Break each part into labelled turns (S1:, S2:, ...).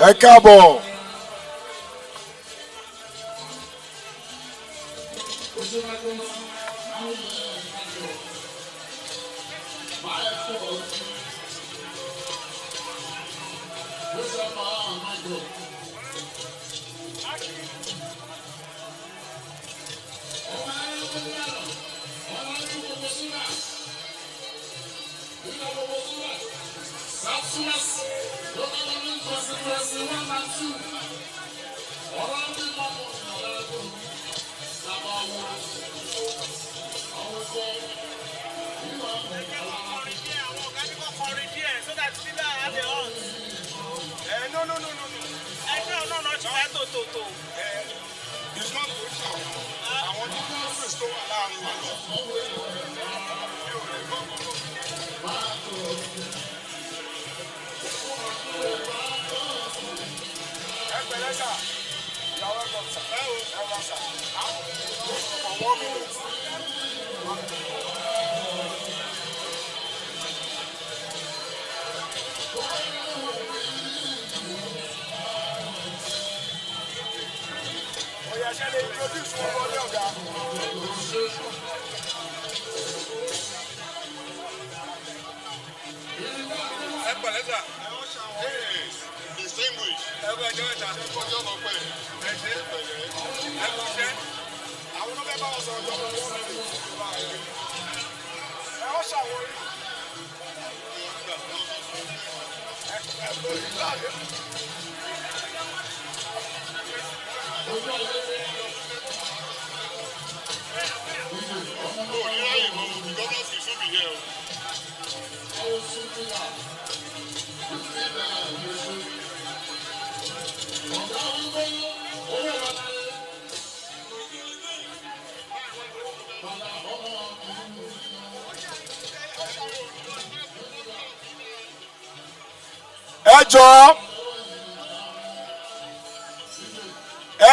S1: Ẹ káàbọ̀.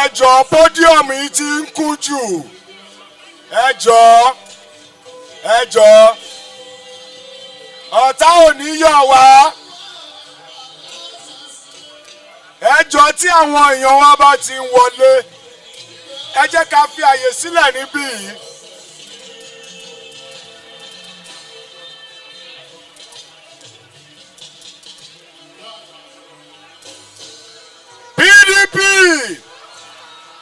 S1: Ẹjọ́ podium yìí ti ń kún jù. Ẹjọ́ ọ̀tá ò ní yọ̀ wá. Ẹjọ́ tí àwọn èèyàn wa bá ti ń wọlé, ẹ jẹ́ ká fi àyè sílẹ̀ níbí yìí. PDP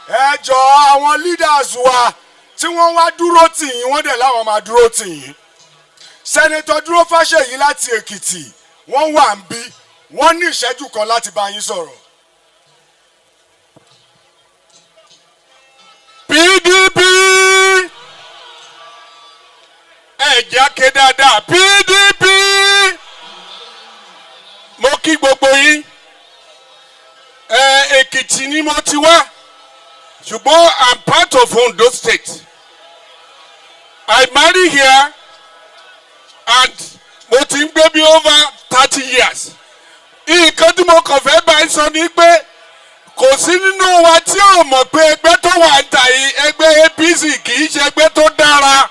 S1: ẹjọ́ àwọn leaders wa tí wọ́n wá dúró tì yín wọ́n dẹ̀ láwọn máa dúró tì yín. Sẹ́nitọ́ Dúró Fáṣèyí láti Èkìtì wọ́n wà ń bí wọ́n ní ìṣẹ́jú kan láti bá yín sọ̀rọ̀. PDP ẹ̀jẹ̀ ké dáadáa PDP mo kí gbogbo yín. Èkìtì ni mo ti wá ṣùgbọ́n I'm part of Ondo State. I marry here and mo ti ń gbé bí over 30 years. Nǹkan tí mo kàn fẹ́ bá sọ ni pé kò sí nínú wa tí ò mọ̀ pé ẹgbẹ́ tó wà ń tà yìí ẹgbẹ́ APC kì í ṣe ẹgbẹ́ tó dára.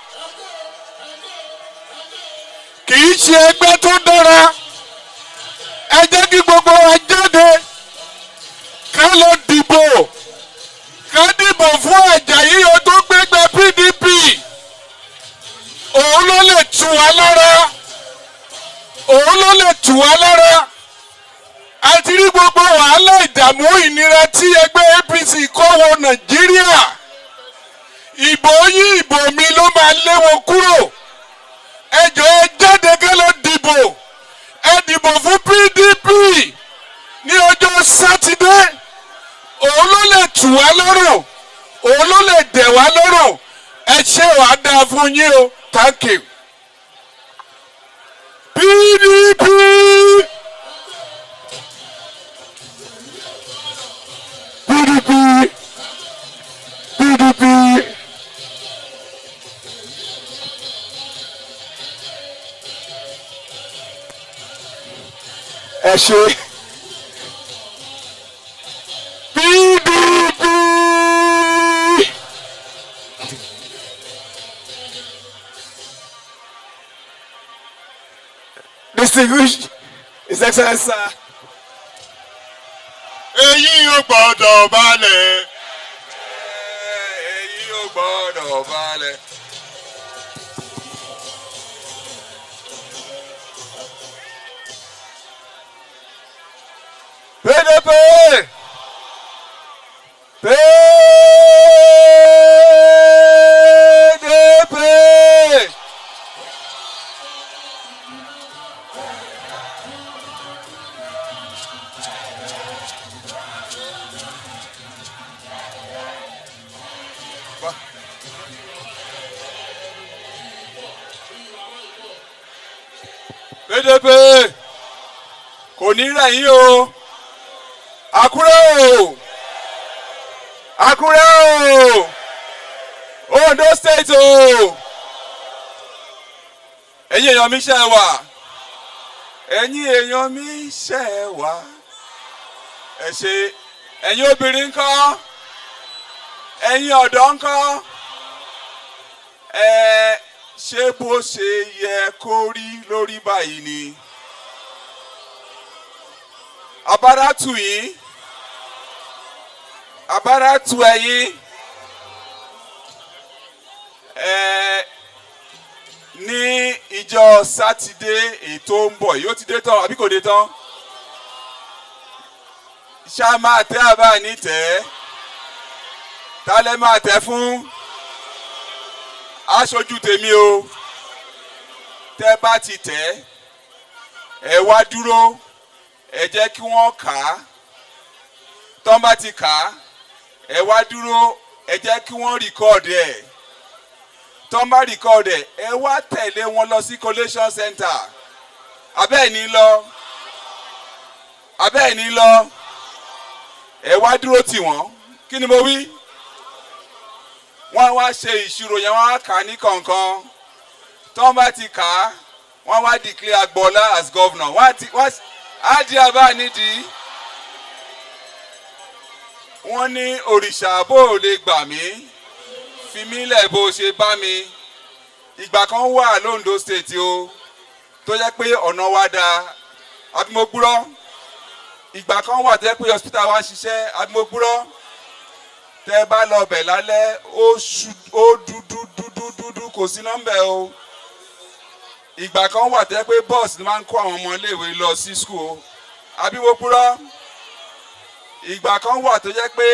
S1: Kì í ṣe ẹgbẹ́ tó dára. Ẹ jẹ́ kí gbogbo wa jáde. Ká lọ dìbò. Ká dìbò fún Àjàyí o tó gbégbé PDP. Òun ló lè tù wá lára. Òun ló lè tù wá lára. A ti rí gbogbo wàhálà ìdààmú ìnira tí ẹgbẹ́ APC kó wọ Nàìjíríà. Ìbò yín ìbò mi ló máa lé wọn kúrò. Ẹ jọ̀ọ́ ẹ jáde ká lọ dìbò. Ẹ dìbò fún PDP ní ọjọ́ Sátidé. Òun ló lè tù wá lọ́rùn. Òun ló lè dẹ̀ wá lọ́rùn. Ẹ ṣé wàá dáa fún yín o. Thank you. PDP. PDP. PDP. Ẹ ṣé. PDP.
S2: Distinguished His Excellency, sir.
S1: Èyí ò gbọ́dọ̀ balẹ̀. Èyí ò gbọ́dọ̀ balẹ̀.
S2: PDP! PDP!
S1: PDP kò ní rẹ̀ yín o. Akure o. Akure o. Ondo State o. Ẹ̀yin èèyàn mi ṣe wà. Ẹ̀yin èèyàn mi ṣe wà. Ẹ ṣé. Ẹ̀yin obìnrin ńkọ́. Ẹ̀yin ọ̀dọ́ ńkọ́. Ṣé bó ṣe yẹ kó rí lórí báyìí ni? Abara tù yín. Abara tù ẹ̀yin. Ní ìjọ Sátidé ètò ń bọ̀ yóò ti dé tán àbí kò dé tán? Ṣá máa tẹ́ àbá ní tẹ́? Ta lẹ máa tẹ́ fún? Aṣojú tèmi o. Tẹ́ bá ti tẹ́, ẹ wá dúró. Ẹ jẹ́ kí wọ́n kà á. Tọ́n bá ti kà á, ẹ wá dúró. Ẹ jẹ́ kí wọ́n rìkọ́ọ̀dù ẹ̀. Tọ́n bá rìkọ́ọ̀dù ẹ̀, ẹ wá tẹ̀lé wọn lọ sí collation center. Abẹ́ ẹ̀ ní lọ. Abẹ́ ẹ̀ ní lọ. Ẹ wá dúró tì wọ́n. Kí ni mo wí? Wọ́n wá ṣe ìṣirò yẹn, wọ́n á kà á ní kọ̀ọ̀kan. Tọ́n bá ti kà á, wọ́n wá declare Agboola as governor. Adi àbá nídìí. Wọ́n ní òrìṣà bó lè gbà mí. Fi mí lẹ̀ bó ṣe bá mi. Ìgbà kan wà l'Ondo State o. Tó jẹ́ pé ọ̀nà wa da. Àbí mo gbúrọ́. Ìgbà kan wà tó jẹ́ pé hospital wa ń ṣiṣẹ́. Àbí mo gbúrọ́. Tẹ́ bá lọ bẹ̀ lálẹ́, ó dúdú kò sí nọ́mbẹ̀ o. Ìgbà kan wà tẹ́ pé bọ́ọ̀sì máa ń kó àwọn ọmọ iléèwé lọ sí school. Àbí wo purọ́? Ìgbà kan wà tó jẹ́ pé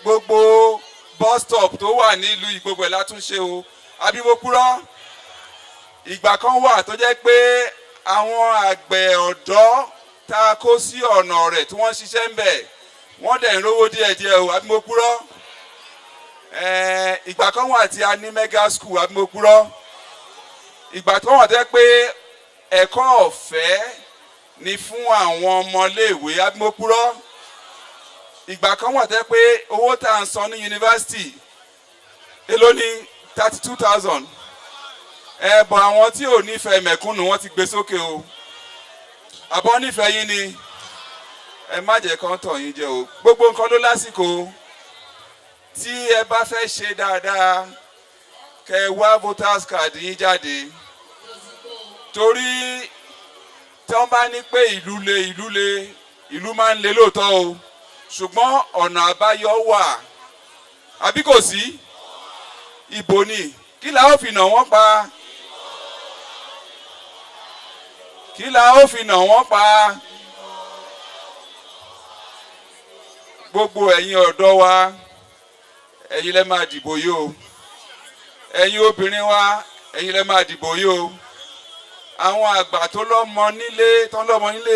S1: gbogbo bus stop tó wà nílùú ìgbogbo ẹ̀ látúnṣe o. Àbí wo purọ́? Ìgbà kan wà tó jẹ́ pé àwọn àgbẹ̀ ọ̀dọ́ tá a kó sí ọ̀nà rẹ̀ tí wọ́n ṣiṣẹ́ ń bẹ̀ wọ́n dẹ̀ ń rówó díẹ̀díẹ̀ o. Àbí mo purọ́? Ìgbà kan wà tí a ní mega school. Àbí mo purọ́? Ìgbà tó wà tẹ́ pé ẹ̀kọ́ ọ̀fẹ́ ni fún àwọn ọmọléèwé. Àbí mo purọ́? Ìgbà kan wà tẹ́ pé owó tá à ń san ní yunifásitì èló ní 32,000. Bọ̀ àwọn tí ò nífẹ̀ẹ́ mẹ̀kúnnù wọ́n ti gbé sókè o. Àbọ̀ nífẹ̀ẹ́ yín ni. Ẹ má jẹ́ kán tàn yín jẹ o. Gbogbo nǹkan ló lásìkò. Tí ẹ bá fẹ́ ṣe dáadáa, kẹ́ wá voters card yín jáde. Torí tí wọ́n bá ní pé ìlú máa ń le lóòótọ́ o. Ṣùgbọ́n ọ̀nà àbáyọ wà. Àbí kò sí? Ìbò ni. Kí la ó fi nà wọ́n pa? Kí la ó fi nà wọ́n pa? Gbogbo ẹ̀yin ọ̀dọ́ wa, ẹ̀yin lẹ máa dìbò yìí o. Ẹ̀yin obìnrin wa, ẹ̀yin lẹ máa dìbò yìí o. Àwọn àgbà tó lọ́mọ nílé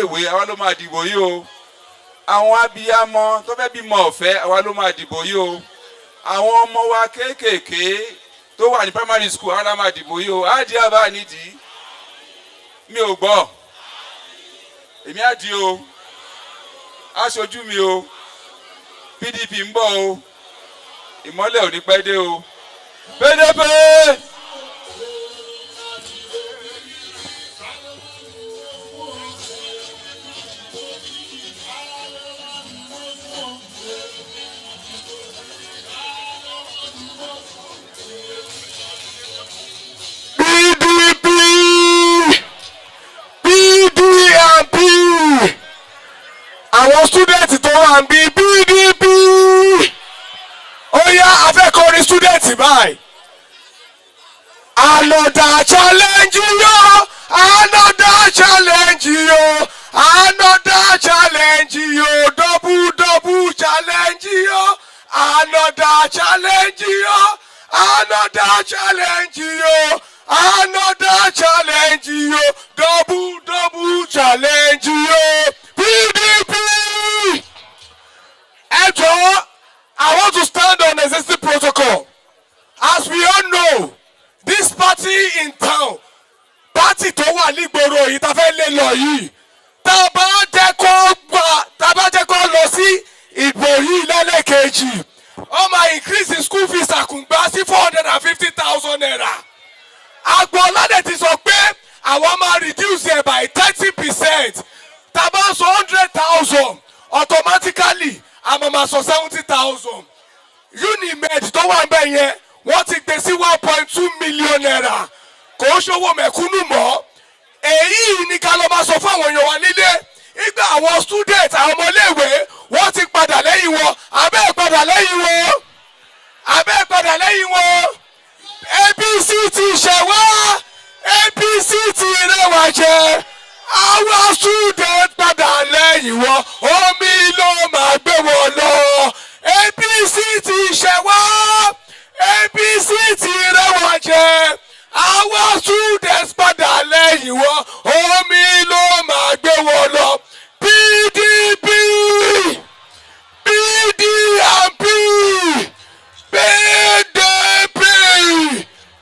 S1: ìwé, àwa ló máa dìbò yìí o. Àwọn abiyamọ tó fẹ́ bímọ ọ̀fẹ́, àwa ló máa dìbò yìí o. Àwọn ọmọ wa kéékèèké tó wà ní primary school, àwa ló máa dìbò yìí o. Á di àbá nídìí. Mi ò gbọ́. Èmi á di o. Aṣojú mi o. PDP ń bọ̀ o. Ìmọ́lẹ̀ ò ní pẹ́ dé o. PDP!
S2: PDP! and be PDP. Oh yeah, I've heard students bye. Another challenge, yo. Another challenge, yo. Another challenge, yo. Double challenge, yo. Another challenge, yo. Another challenge, yo. Another challenge, yo. Double challenge, yo. PDP. Ejo, I want to stand on existing protocol. As we all know, this party in town, party tó wà nígboro yìí tá fẹ́ lé lọ yìí, tá bá jẹ́ kó lọ sí ìbò yìí lẹ́lẹ́kejì, ó máa increase the school fees àkùngbá sí 450,000 naira. Agboola ti sọ pé àwọn máa reduce it by 30%. Tá bá sọ 100,000 automatically àmọ́ máa sọ 70,000. Unimed tó wà ńbẹ̀ yẹn wọ́n ti gbé sí 1.2 million naira. Kò ṣòwò mẹ̀kúnnù mọ́. Èyí ni ká lọ máa sọ fún àwọn èèyàn wa nílé. Ìgbà àwọn student àwọn ọmọléèwé wọ́n ti padà lẹ́yìn wọn. Abẹ́ padà lẹ́yìn wọn. Abẹ́ padà lẹ́yìn wọn. APC ti ṣẹ̀wá. APC ti rẹwà jẹ. Àwọn student padà lẹ́yìn wọn. Omi ló máa gbé wọn lọ. APC ti ṣẹ̀wá. APC ti rẹwà jẹ. Àwọn students padà lẹ́yìn wọn. Omi ló máa gbé wọn lọ. PDP, PDP, PDP.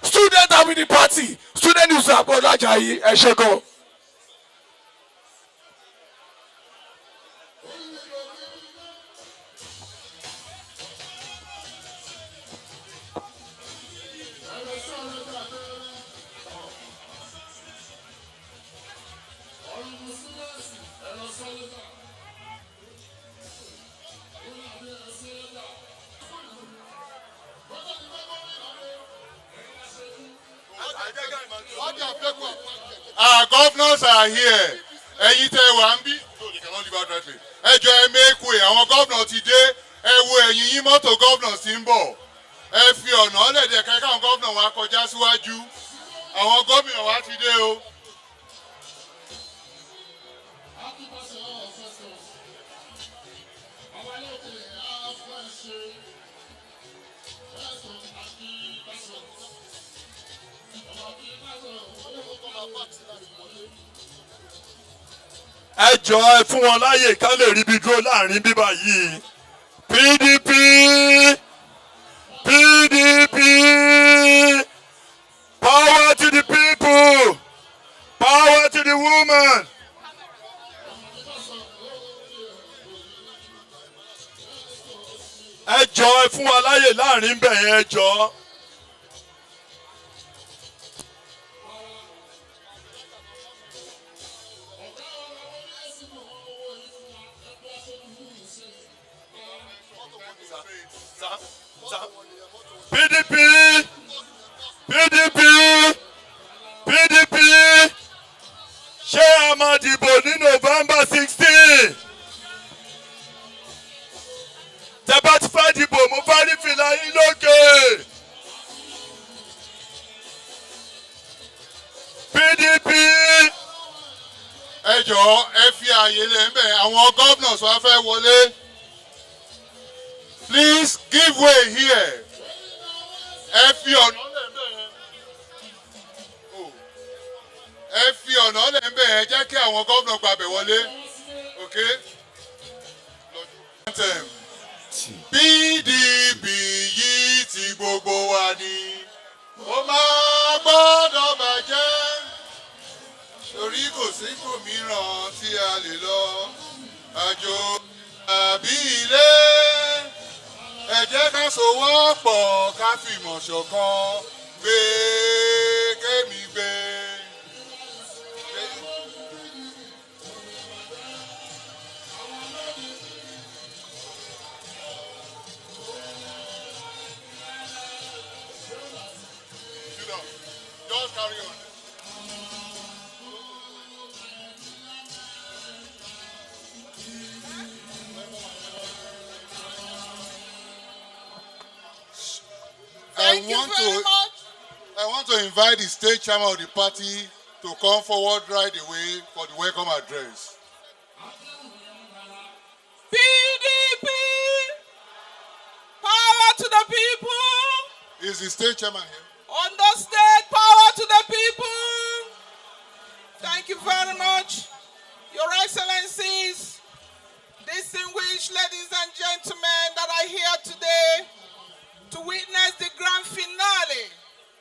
S2: Students are with the party. Student news àgbọ̀dọ̀ Ajayi ẹ ṣé gan.
S3: Our governors are here. Ẹ̀yin tẹ́ wà ń bí. Ẹ jọ ẹ make way. Àwọn governors ti dé. Ẹ wo ẹ̀yìn yín mọ́tò governors ti ń bọ̀. Ẹ fi ọ̀nà lẹ̀dẹ̀ kẹ́kẹ́ àwọn governors wa kọjá síwájú. Àwọn gómìnà wa ti dé o.
S1: Ẹ jọ̀ọ́ ẹ fún wọn láyè ká lè rí bí dúró láàrin bíbá yìí. PDP, PDP, power to the people, power to the woman. Ẹ jọ̀ọ́ ẹ fún wa láyè láàrin bẹ̀yẹn ẹ jọ̀ọ́. PDP, PDP, PDP, ṣé a máa dìbò ní November 16? Tẹ́ bá ti fẹ́ dìbò mo fẹ́ rí fìlà yín lókè. PDP.
S3: Ẹ jọ̀ọ́ ẹ fi àyè lẹ̀ ń bẹ̀ àwọn governors wa fẹ́ wọlé. Please give way here. Ẹ fi ọ̀nà lẹ̀ ń bẹ̀ yẹn. Ẹ fi ọ̀nà lẹ̀ ń bẹ̀ yẹn jẹ́ kí àwọn gómìnà gbàbẹ̀ wọlé. Okay? PDP yìí ti gbogbo wa ni. Ó máa gbọ́dọ̀ bàjẹ́. Torí kò sí ibòmíràn tí a lè lọ. Àjò àbí ilé. Ẹ jẹ́ ká sowọ́pọ̀ ká fìmọ̀ ṣọ̀kan gbé kémi gbé. Just carry on. I want to invite the state chairman of the party to come forward right away for the welcome address.
S1: PDP, power to the people.
S3: Is the state chairman here?
S1: Ondo State, power to the people. Thank you very much, Your Excellencies, distinguished ladies and gentlemen that are here today to witness the grand finale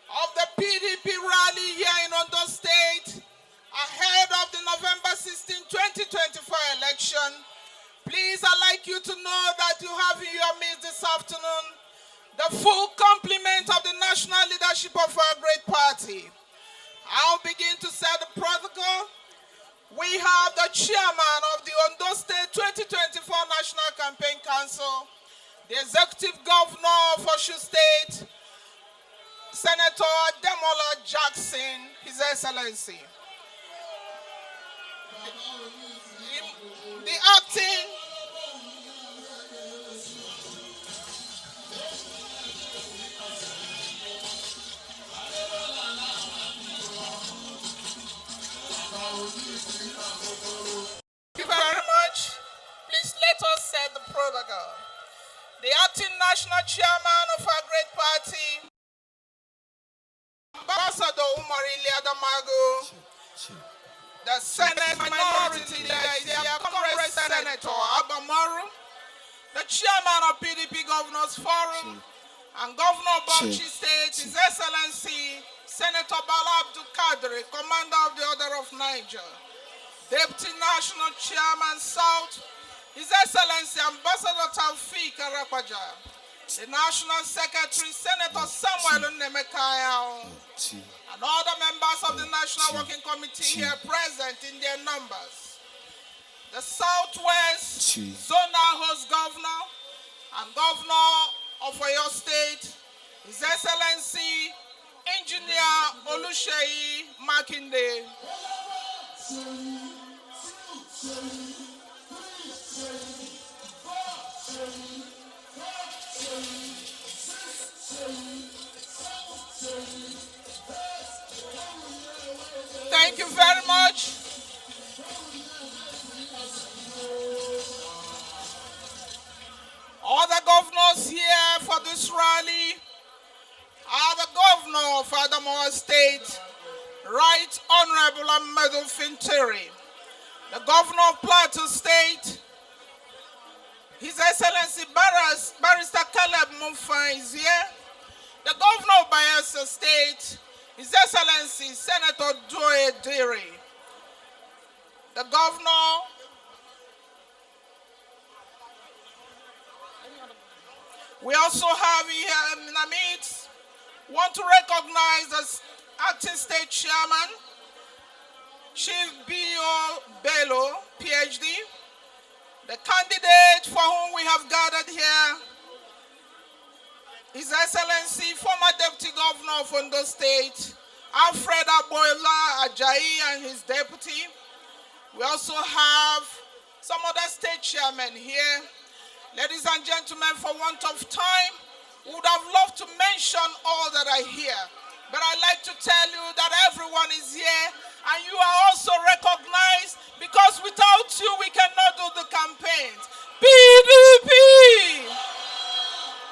S1: of the PDP rally here in Ondo State ahead of the November 16, 2024 election. Please, I'd like you to know that you have in your midst this afternoon the full complement of the national leadership of our great party. I'll begin to set the protocol. We have the chairman of the Ondo State 2024 National Campaign Council, the executive governor of Oshu State, Senator Demola Jackson, His Excellency. The acting Thank you very much. Please let us set the protocol. The acting national chairman of our great party, Ambassador Umarili Adamago, the Senate Minority Leader, Congress Senator Abamaru, the chairman of PDP Governors Forum, and Governor of Bauchi State, His Excellency Senator Bala Abdul Kadri, Commander of the Order of Niger, Deputy National Chairman South, His Excellency Ambassador Taufik Arakwaja, the National Secretary Senator Samuel Nemekaya, and other members of the National Working Committee here present in their numbers. The Southwest Zonal Host Governor and Governor of Oyo State, His Excellency Engineer Oluseyi Makinde. Thank you very much. All the governors here for this rally are the governor of Adamawa State, Right Honorable Ahmedu Fintiri, the governor of Plateau State, His Excellency Barrister Caleb Mumfa is here, the governor of Bayelsa State, His Excellency Senator Joe Diri, the governor we also have here in our midst, want to recognize as acting state chairman, Chief B.O. Bello, PhD, the candidate for whom we have gathered here, His Excellency, former Deputy Governor of Ondo State, Alfred Abola Ajayi and his deputy. We also have some other state chairmen here. Ladies and gentlemen, for want of time, we would have loved to mention all that are here. But I'd like to tell you that everyone is here and you are also recognized, because without you we cannot do the campaigns. PDP!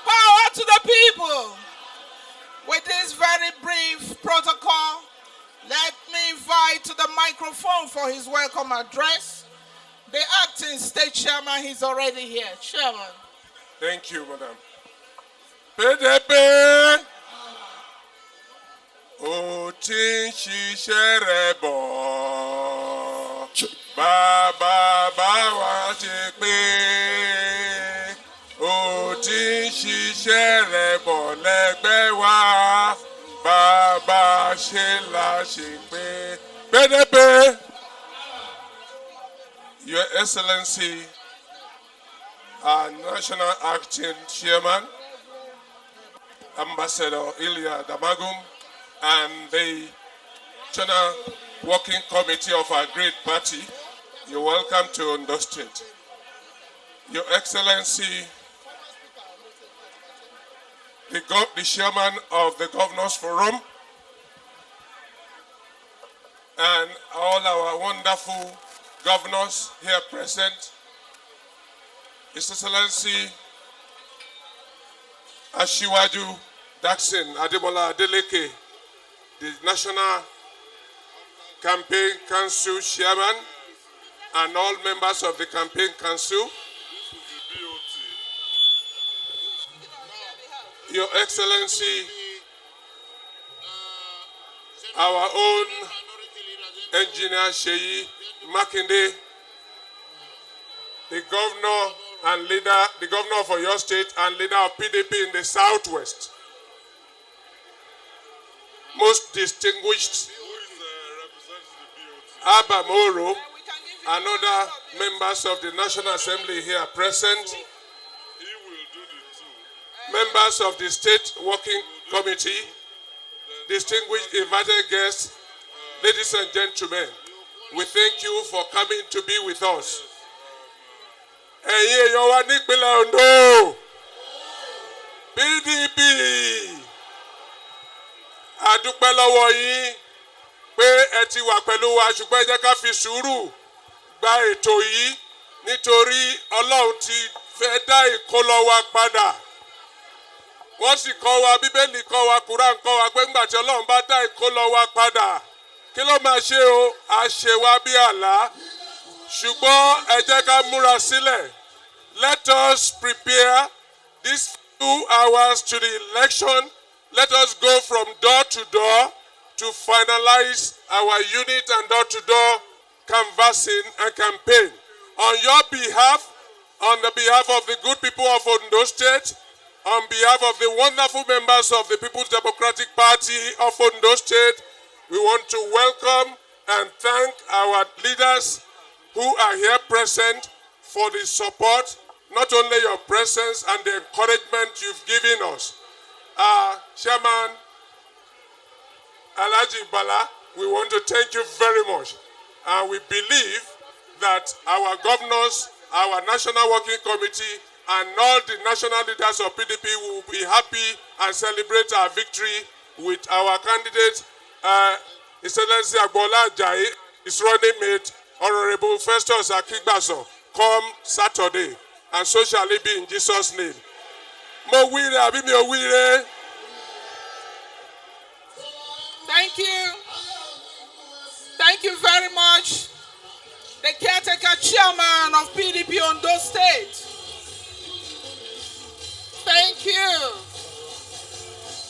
S1: Power to the people! With this very brief protocol, let me invite to the microphone for his welcome address the acting state chairman. He's already here. Chairman.
S2: Thank you, madam. PDP! Ó ti ń ṣiṣẹ́ rẹ̀ bọ̀, bàbá wa ti pé. Ó ti ń ṣiṣẹ́ rẹ̀ bọ̀ lẹ́gbẹ́ wa, bàbá ṣe la ṣe pé. PDP, Your Excellency, our National Acting Chairman, Ambassador Ilya Damagum, and the National Working Committee of our great party, you're welcome to Ondo State. Your Excellency,
S4: the chairman of the Governors Forum, and all our wonderful governors here present, His Excellency Asiwaju Daxin Adebola Adeleke, the National Campaign Council Chairman, and all members of the Campaign Council, Your Excellency, our own Engineer Sheyi Makinde, the governor and leader, the governor of Oyo State and leader of PDP in the Southwest, most distinguished Abba Moro, and other members of the National Assembly here present, members of the State Working Committee, distinguished invited guests, ladies and gentlemen, we thank you for coming to be with us. Ẹ̀yin èèyàn wa nípínlẹ̀ Ondo, PDP, a dúpẹ́ lọ́wọ́ yín pé ẹ ti wà pẹ̀lú wa, ṣùgbọ́n ẹ jẹ́ ká fi sùúrù gba ètò yìí nítorí Ọlọ́run ti fẹ́ dá ìkólọ wa padà. Wọ́n sì kọ́ wa, Bíbélì kọ́ wa, Kùránì kọ́ wa pé ńgbà tí Ọlọ́run bá dá ìkólọ wa padà, kí ló máa ṣe o? A ṣe wá bí àlá. Ṣùgbọ́n ẹ jẹ́ ká múra sílẹ̀. Let us prepare these 2 hours to the election. Let us go from door to door to finalize our unit and door-to-door canvassing and campaign. On your behalf, on the behalf of the good people of Ondo State, on behalf of the wonderful members of the People's Democratic Party of Ondo State, we want to welcome and thank our leaders who are here present for the support, not only your presence and the encouragement you've given us. Chairman Alhaji Bala, we want to thank you very much. And we believe that our governors, our National Working Committee, and all the national leaders of PDP will be happy and celebrate our victory with our candidate, His Excellency Agbola Ajayi, his running mate, Honorable Festus Akigbaso, come Saturday. And so shall it be in Jesus' name. Mo wire, abi mi o wire.
S5: Thank you. Thank you very much. The caretaker chairman of PDP Ondo State. Thank you.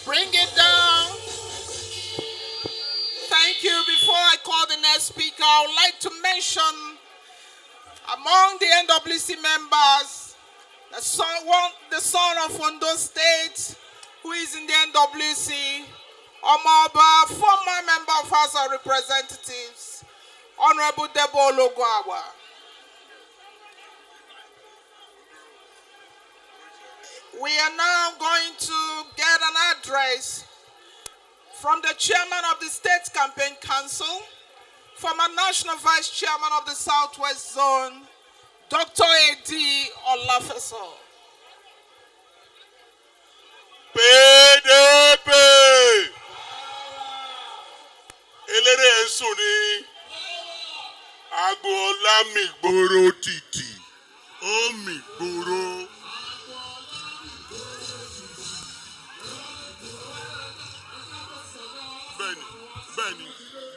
S5: Bring it down. Thank you. Before I call the next speaker, I would like to mention among the NWC members, the son of Ondo State, who is in the NWC, Omoba, former member of House of Representatives, Honorable Debo Ologwawa. We are now going to get an address from the chairman of the State Campaign Council, former National Vice Chairman of the Southwest Zone, Dr. A.D. Olafeso.
S3: PDP eléré ẹ̀sùn ni agboola mi gbòòrò títì ó mi gbòòrò.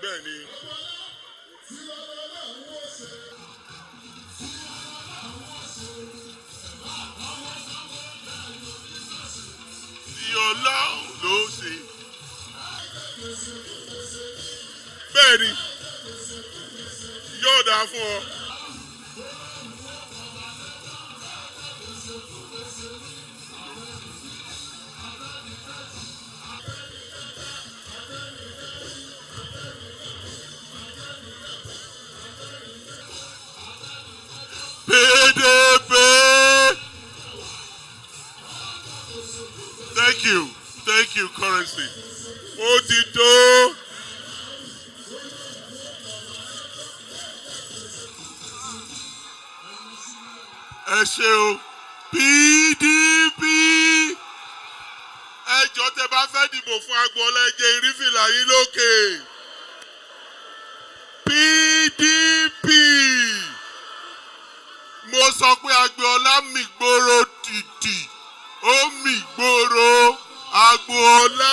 S3: Bẹ́ẹ̀ni. Ọlọ́run ló ṣe. Bẹ́ẹ̀ni, yóò dáa fún ọ. PDP. Thank you, currency. Ó ti tó. Ẹ ṣé o, PDP. ẹjọ́ tẹ bá fẹ́ dìbò fún Agboola ẹ jẹ́ ìrífìlà yín lókè. PDP mo sọ pé Agboola mì gbòòrò tìtì ó mì gbòòrò Agboola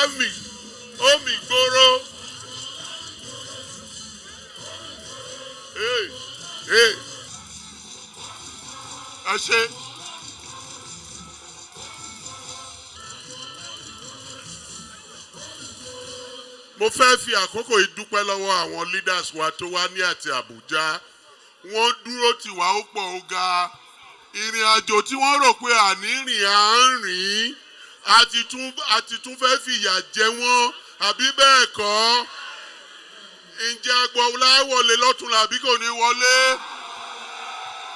S3: ó mì gbòòrò. Ẹ ṣe. Mo fẹ́ fi àkókò ìdúpẹ́ lọ́wọ́ àwọn leaders wa tó wá ní àti Àbújá. Wọ́n dúró tì wá ó pọ̀ ó ga. Ìrìn àjò tí wọ́n rò pé ànírìn à ń rìn àti tún fẹ́ fìyà jẹ wọ́n àbí bẹ́ẹ̀ kọ́. Ǹjẹ́ Agboola wọlé lọ́tùn àbí kò ní wọlé?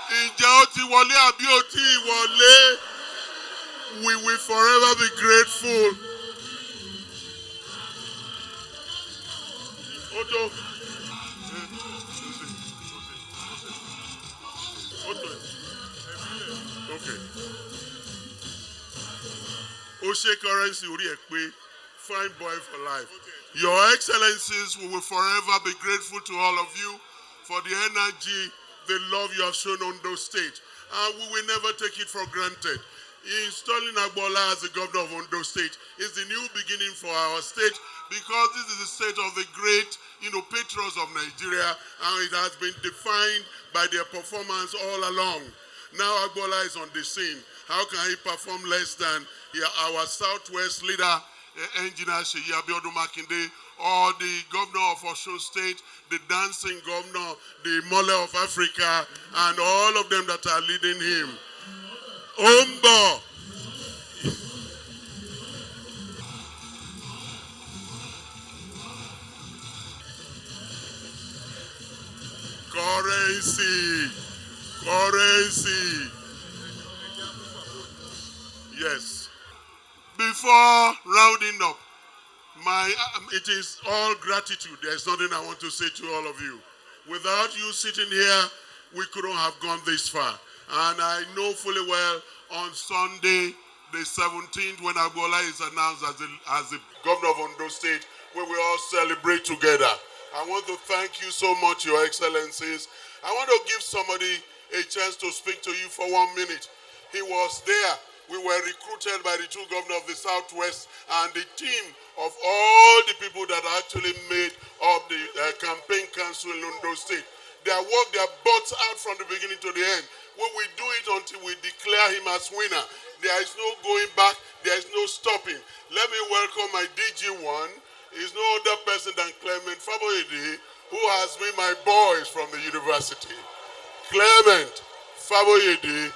S3: Ǹjẹ́ ó ti wọlé àbí ó ti wọlé? We will forever be grateful. Odo. Okay. Oshe currency orí ẹ pé fine boy for life. Your Excellencies, we will forever be grateful to all of you for the energy, the love you have shown Ondo State. And we will never take it for granted. Installing Agboola as the governor of Ondo State is the new beginning for our state because this is the state of the great, patrons of Nigeria, and it has been defined by their performance all along. Now Agboola is on the scene. How can he perform less than our Southwest leader, Engineer Seyi Abiodun Makinde, or the governor of Osun State, the dancing governor, the Mole of Africa, and all of them that are leading him. Ondo. Currency. Yes. Before rounding up, it is all gratitude. There's nothing I want to say to all of you. Without you sitting here, we couldn't have gone this far. And I know fully well on Sunday, the 17th, when Agboola is announced as the governor of Ondo State, we will all celebrate together. I want to thank you so much, Your Excellencies. I want to give somebody a chance to speak to you for 1 minute. He was there. We were recruited by the two governors of the Southwest and the team of all the people that actually made up the campaign council in Ondo State. They have worked their butts out from the beginning to the end. We will do it until we declare him as winner. There is no going back. There is no stopping. Let me welcome my DG1. He's no other person than Clement Faboyede, who has been my boys from the university. Clement Faboyede,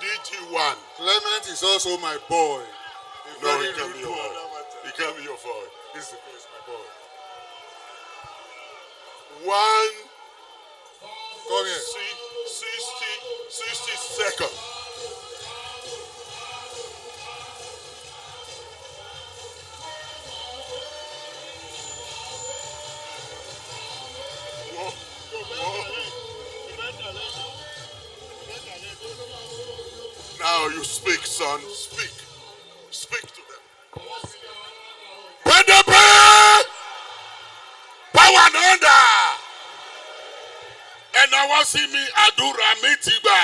S3: DG1.
S6: Clement is also my boy.
S3: No, he can't be your boy. He can't be your boy.
S6: This is my boy. Come here.
S3: 60 seconds. Now you speak, son. Speak. Speak to them. PDP! Power and order! And I want to see me àdúrà mi ti gbà.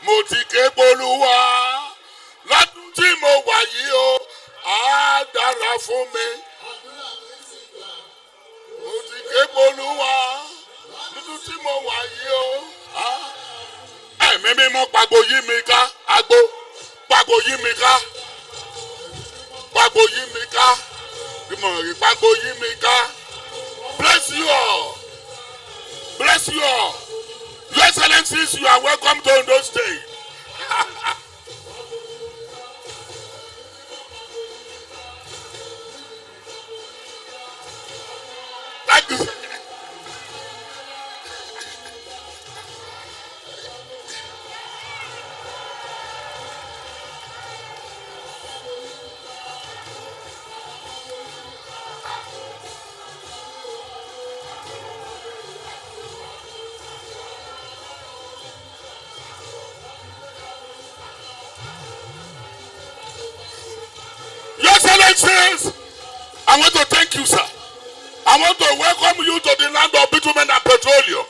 S3: Mo ti ké p'Olúwa. Lọ́dún tí mo wà yìí o, á dára fún mi. Mo ti ké p'Olúwa. Lọ́dún tí mo wà yìí o, ẹ̀mí mímọ́ pàgbo yí mi ká, àgbo, pàgbo yí mi ká, pàgbo yí mi ká, pàgbo yí mi ká. Bless you all. Bless you all. Your Excellencies, you are welcome to Ondo State. Thank you.
S7: Excellency, I want to thank you, sir. I want to welcome you to the land of bitumen and petroleum.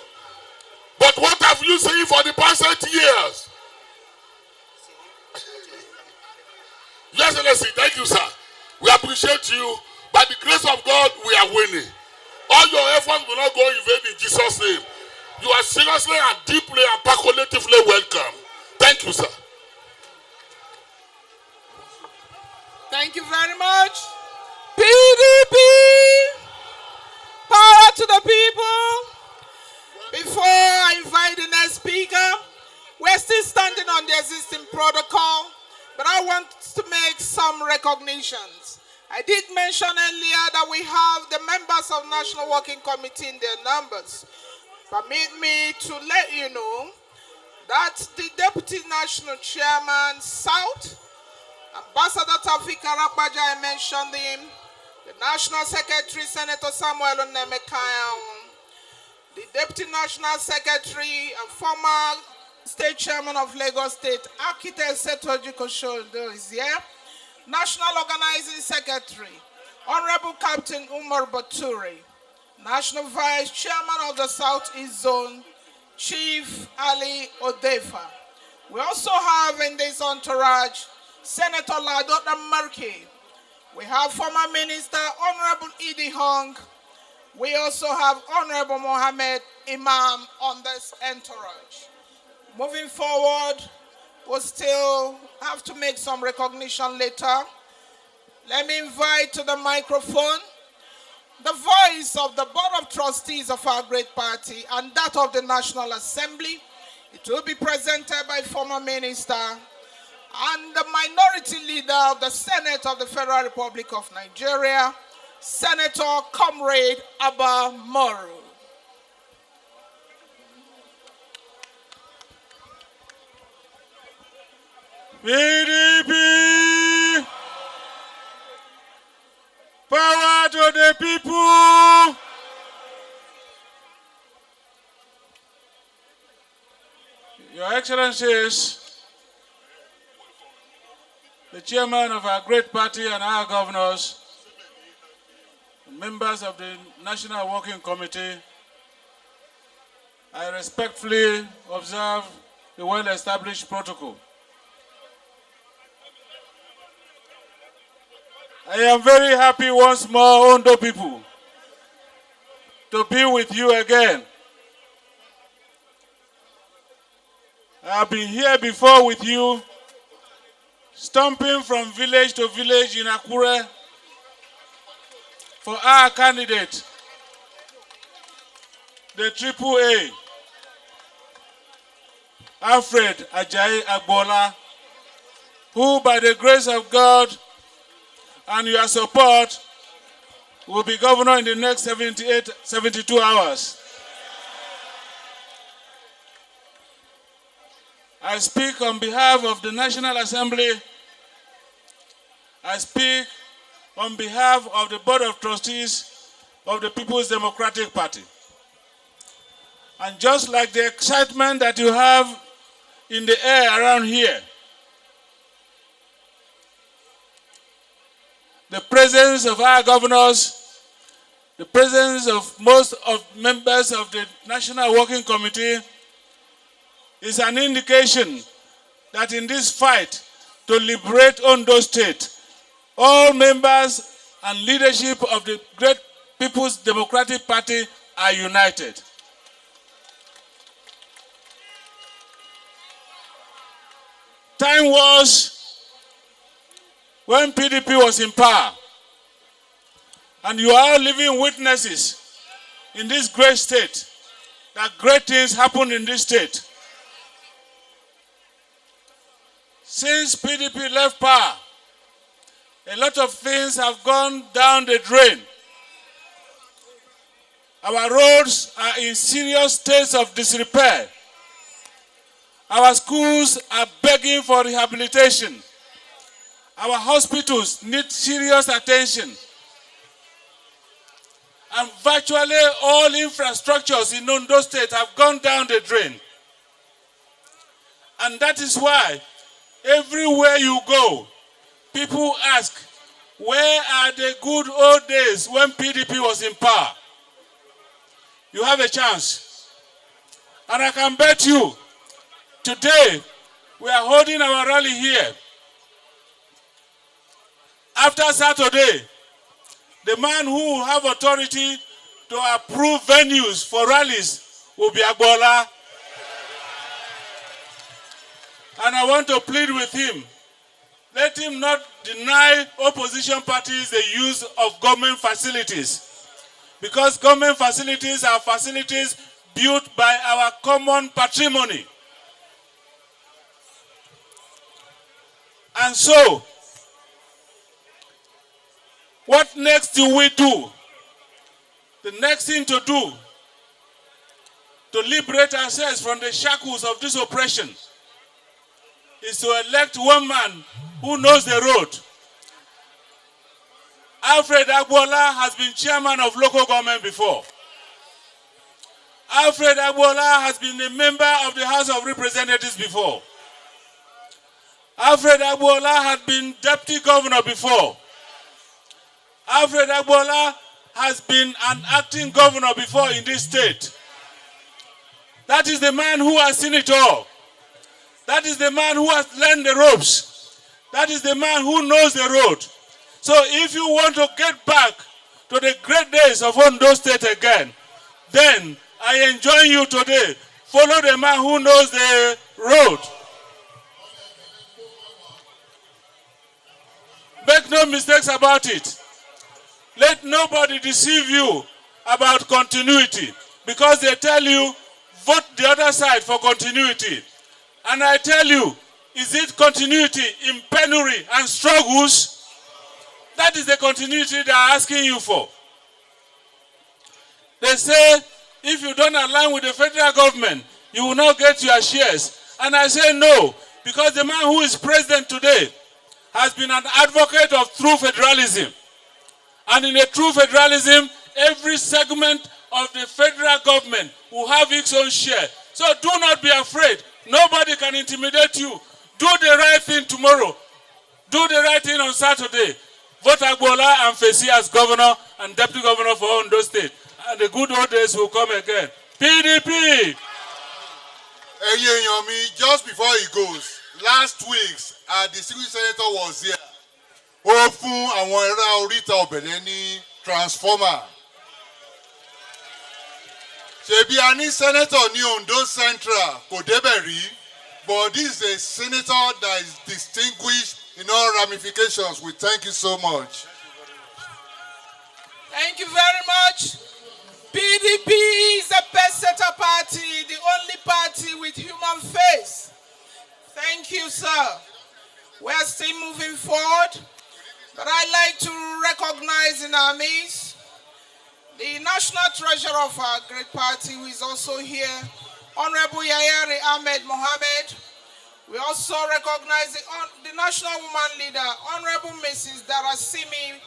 S7: But what have you seen for the past 8 years? Your Excellency, thank you, sir. We appreciate you. By the grace of God, we are winning. All your efforts will not go in vain in Jesus' name. You are seriously and deeply and percolatively welcome. Thank you, sir.
S5: Thank you very much. PDP, power to the people. Before I invite the next speaker, we're still standing on the existing protocol, but I want to make some recognitions. I did mention earlier that we have the members of National Working Committee in their numbers. Permit me to let you know that the Deputy National Chairman South, Ambassador Taufik Arakbaja, I mentioned him, the National Secretary, Senator Samuel Onemekayan, the Deputy National Secretary and former State Chairman of Lagos State, Architect Setoji Kosholdo is here, National Organizing Secretary, Honorable Captain Umar Baturi, National Vice Chairman of the Southeast Zone, Chief Ali Odefa. We also have in this entourage Senator Ladota Markey. We have former Minister Honorable Idi Hong. We also have Honorable Mohammed Imam on this entourage. Moving forward, we'll still have to make some recognition later. Let me invite to the microphone the voice of the Board of Trustees of our great party and that of the National Assembly. It will be presented by former Minister and the Minority Leader of the Senate of the Federal Republic of Nigeria, Senator Comrade Abba Moro.
S8: PDP, power to the people. Your Excellencies, the chairman of our great party and our governors, members of the National Working Committee, I respectfully observe the well-established protocol. I am very happy once more, Ondo people, to be with you again. I have been here before with you, stomping from village to village in Akure for our candidate, the AAA, Alfred Ajayi Agbola, who by the grace of God and your support will be governor in the next 72 hours. I speak on behalf of the National Assembly. I speak on behalf of the Board of Trustees of the People's Democratic Party. And just like the excitement that you have in the air around here, the presence of our governors, the presence of most of members of the National Working Committee is an indication that in this fight to liberate Ondo State, all members and leadership of the great People's Democratic Party are united. Time was when PDP was in power, and you are living witnesses in this great state that great things happened in this state. Since PDP left power, a lot of things have gone down the drain. Our roads are in serious states of disrepair. Our schools are begging for rehabilitation. Our hospitals need serious attention. And virtually all infrastructures in Ondo State have gone down the drain. And that is why everywhere you go, people ask, Where are the good old days when PDP was in power? You have a chance. And I can bet you, today, we are holding our rally here. After Saturday, the man who will have authority to approve venues for rallies will be Agbola. And I want to plead with him. Let him not deny opposition parties the use of government facilities. Because government facilities are facilities built by our common patrimony. And so, what next do we do? The next thing to do to liberate ourselves from the shackles of this oppression is to elect one man who knows the road. Alfred Agbola has been chairman of local government before. Alfred Agbola has been a member of the House of Representatives before. Alfred Agbola had been deputy governor before. Alfred Agbola has been an acting governor before in this state. That is the man who has seen it all. That is the man who has learned the ropes. That is the man who knows the road. So if you want to get back to the great days of Ondo State again, then I enjoin you today, follow the man who knows the road. Make no mistakes about it. Let nobody deceive you about continuity, because they tell you, vote the other side for continuity. And I tell you, is it continuity in penury and struggles? That is the continuity they are asking you for. They say, if you don't align with the federal government, you will not get your shares. And I say no, because the man who is president today has been an advocate of true federalism. And in a true federalism, every segment of the federal government will have its own share. So do not be afraid. Nobody can intimidate you. Do the right thing tomorrow. Do the right thing on Saturday. Vote Agbola and Fesi as governor and deputy governor for Ondo State. And the good old days will come again. PDP!
S3: Just before he goes, last week, the distinguished senator was here. Ó fún àwọn ará oríta ọ̀bẹ̀lẹ̀ ní transformer. Ṣebí a ní senator ní Ondo Central kò débẹ̀ rí, but this is a senator that is distinguished in all ramifications. We thank you so much.
S5: Thank you very much. PDP is a pessetter party, the only party with human face. Thank you, sir. We're still moving forward, but I'd like to recognize in our midst the national treasurer of our great party, who is also here, Honorable Yayari Ahmed Mohammed. We also recognize the national woman leader, Honorable Mrs. Darasimi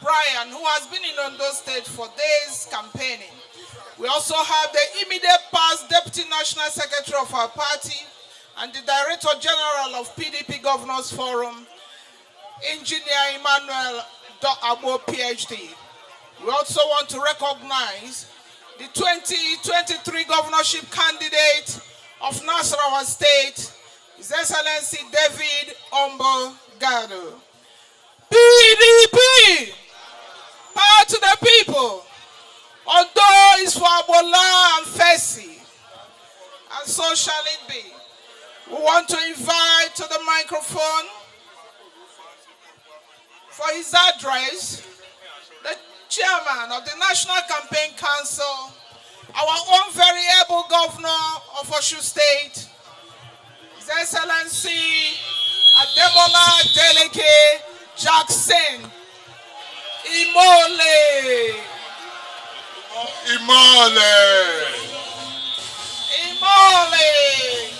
S5: Brian, who has been in Ondo State for days campaigning. We also have the immediate past Deputy National Secretary of our party and the Director General of PDP Governors Forum, Engineer Emmanuel Abo, PhD. We also want to recognize the 2023 governorship candidate of Nasarawa State, His Excellency David Ombo Gado. PDP! Power to the people. Ondo is for Agbola and Fesi, and so shall it be. We want to invite to the microphone for his address the chairman of the National Campaign Council, our own very able governor of Osun State, His Excellency Adeleke Jackson Imole.
S3: Imole.
S5: Imole.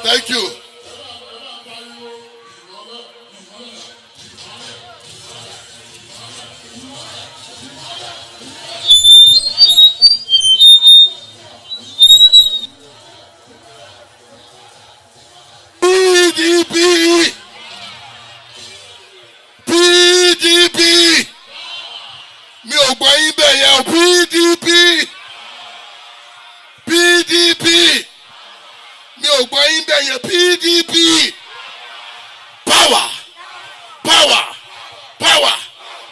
S7: Thank you. PDP. Mi ò gbọ́ yín bẹ́ẹ̀ yẹn PDP. PDP. Mi ò gbọ́ yín bẹ́ẹ̀ yẹn PDP. Power. Power. Power.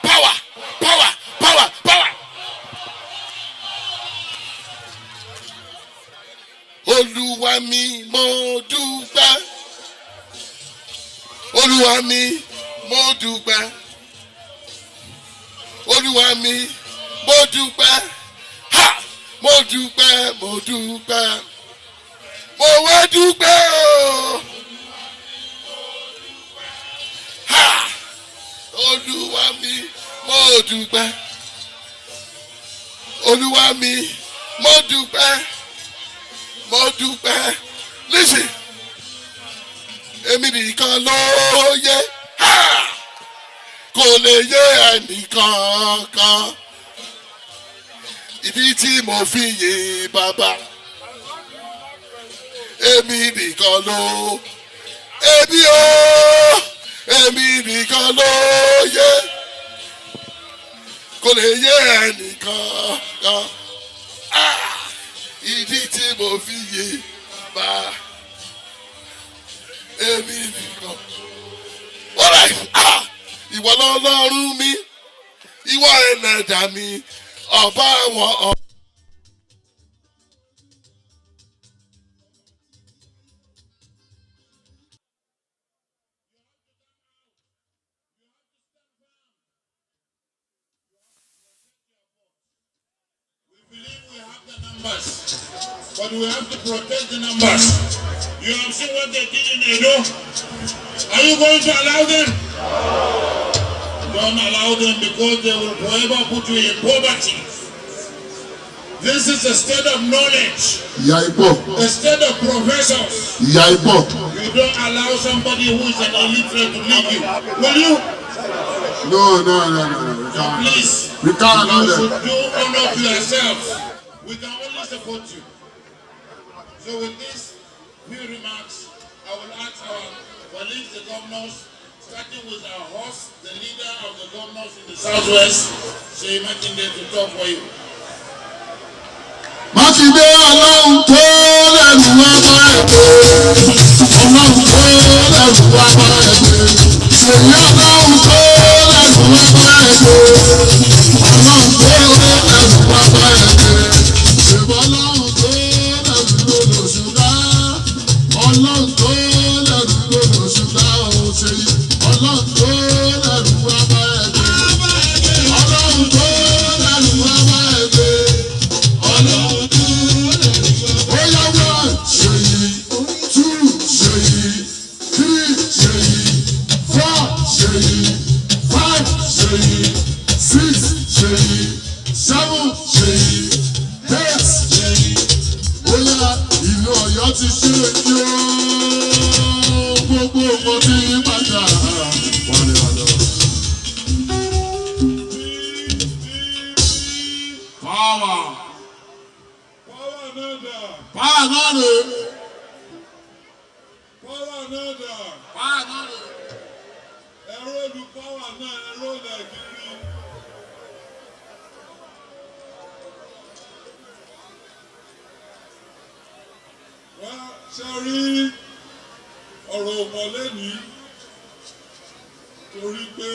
S7: Power. Power. Power. Power. Olúwa mi mo dúpẹ́. Olúwa mi mo dúpẹ́. Olúwa mi mo dúpẹ́. Ha! Mo dúpẹ́, mo dúpẹ́. Mo wá dúpẹ́ o. Ha! Olúwa mi mo dúpẹ́. Olúwa mi mo dúpẹ́. Mo dúpẹ́. Listen. Èmi nìkan ló yẹ. Ha! Kò lè yé ẹnìkan kan. Ìdí tí mo fi yìn bàbá. Èmi nìkan ló. Èmi o. Èmi nìkan ló yẹ. Kò lè yé ẹnìkan kan. Ìdí tí mo fi yìn bàbá. Èmi nìkan. Alright. Ìwọ lọ́lọ́run mi. Ìwọ ẹlẹ́dàá mi. Ọba àwọn ọba.
S9: But we have to protect the numbers. You have seen what they did in Edo. Are you going to allow them? Don't allow them because they will forever put you in poverty. This is a state of knowledge. A state of professors. You don't allow somebody who is an illiterate to lead you. Will you?
S7: No.
S9: So please,
S7: we can't allow them.
S9: You should do honor to yourselves. We can only support you. So with these few remarks, I will ask our colleagues, the governors, starting with our host, the leader of the governors in the southwest, Siminalayi, to talk for you.
S7: Mákindé ọlọ́run tó lẹ́nu wá bá ẹ̀gbẹ́. Ọlọ́run tó lẹ́nu wá bá ẹ̀gbẹ́. Ṣèyí ọlọ́run tó lẹ́nu wá bá ẹ̀gbẹ́. Ọlọ́run tó lẹ́nu wá bá ẹ̀gbẹ́. Ṣèbọ̀ ọlọ́run tó lẹ́nu lòdò ṣúgá. Ọlọ́run tó lẹ́nu lòdò ṣúgá ò ṣèyí. Ọlọ́run tó lẹ́nu wá bá ẹ̀gbẹ́. Ọlọ́run tó lẹ́nu wá bá ẹ̀gbẹ́. Ọlọ́run. Ti ṣe ní o gbogbo ọmọ tí bàtà wà ní ọ̀dọ̀. Power náà dà. Power náà rè. Ẹ̀rọ ìlú power náà ẹ̀rọ ilẹ̀ kiri. Ṣé rí ọ̀rọ̀ òmọ̀lé ní torí pé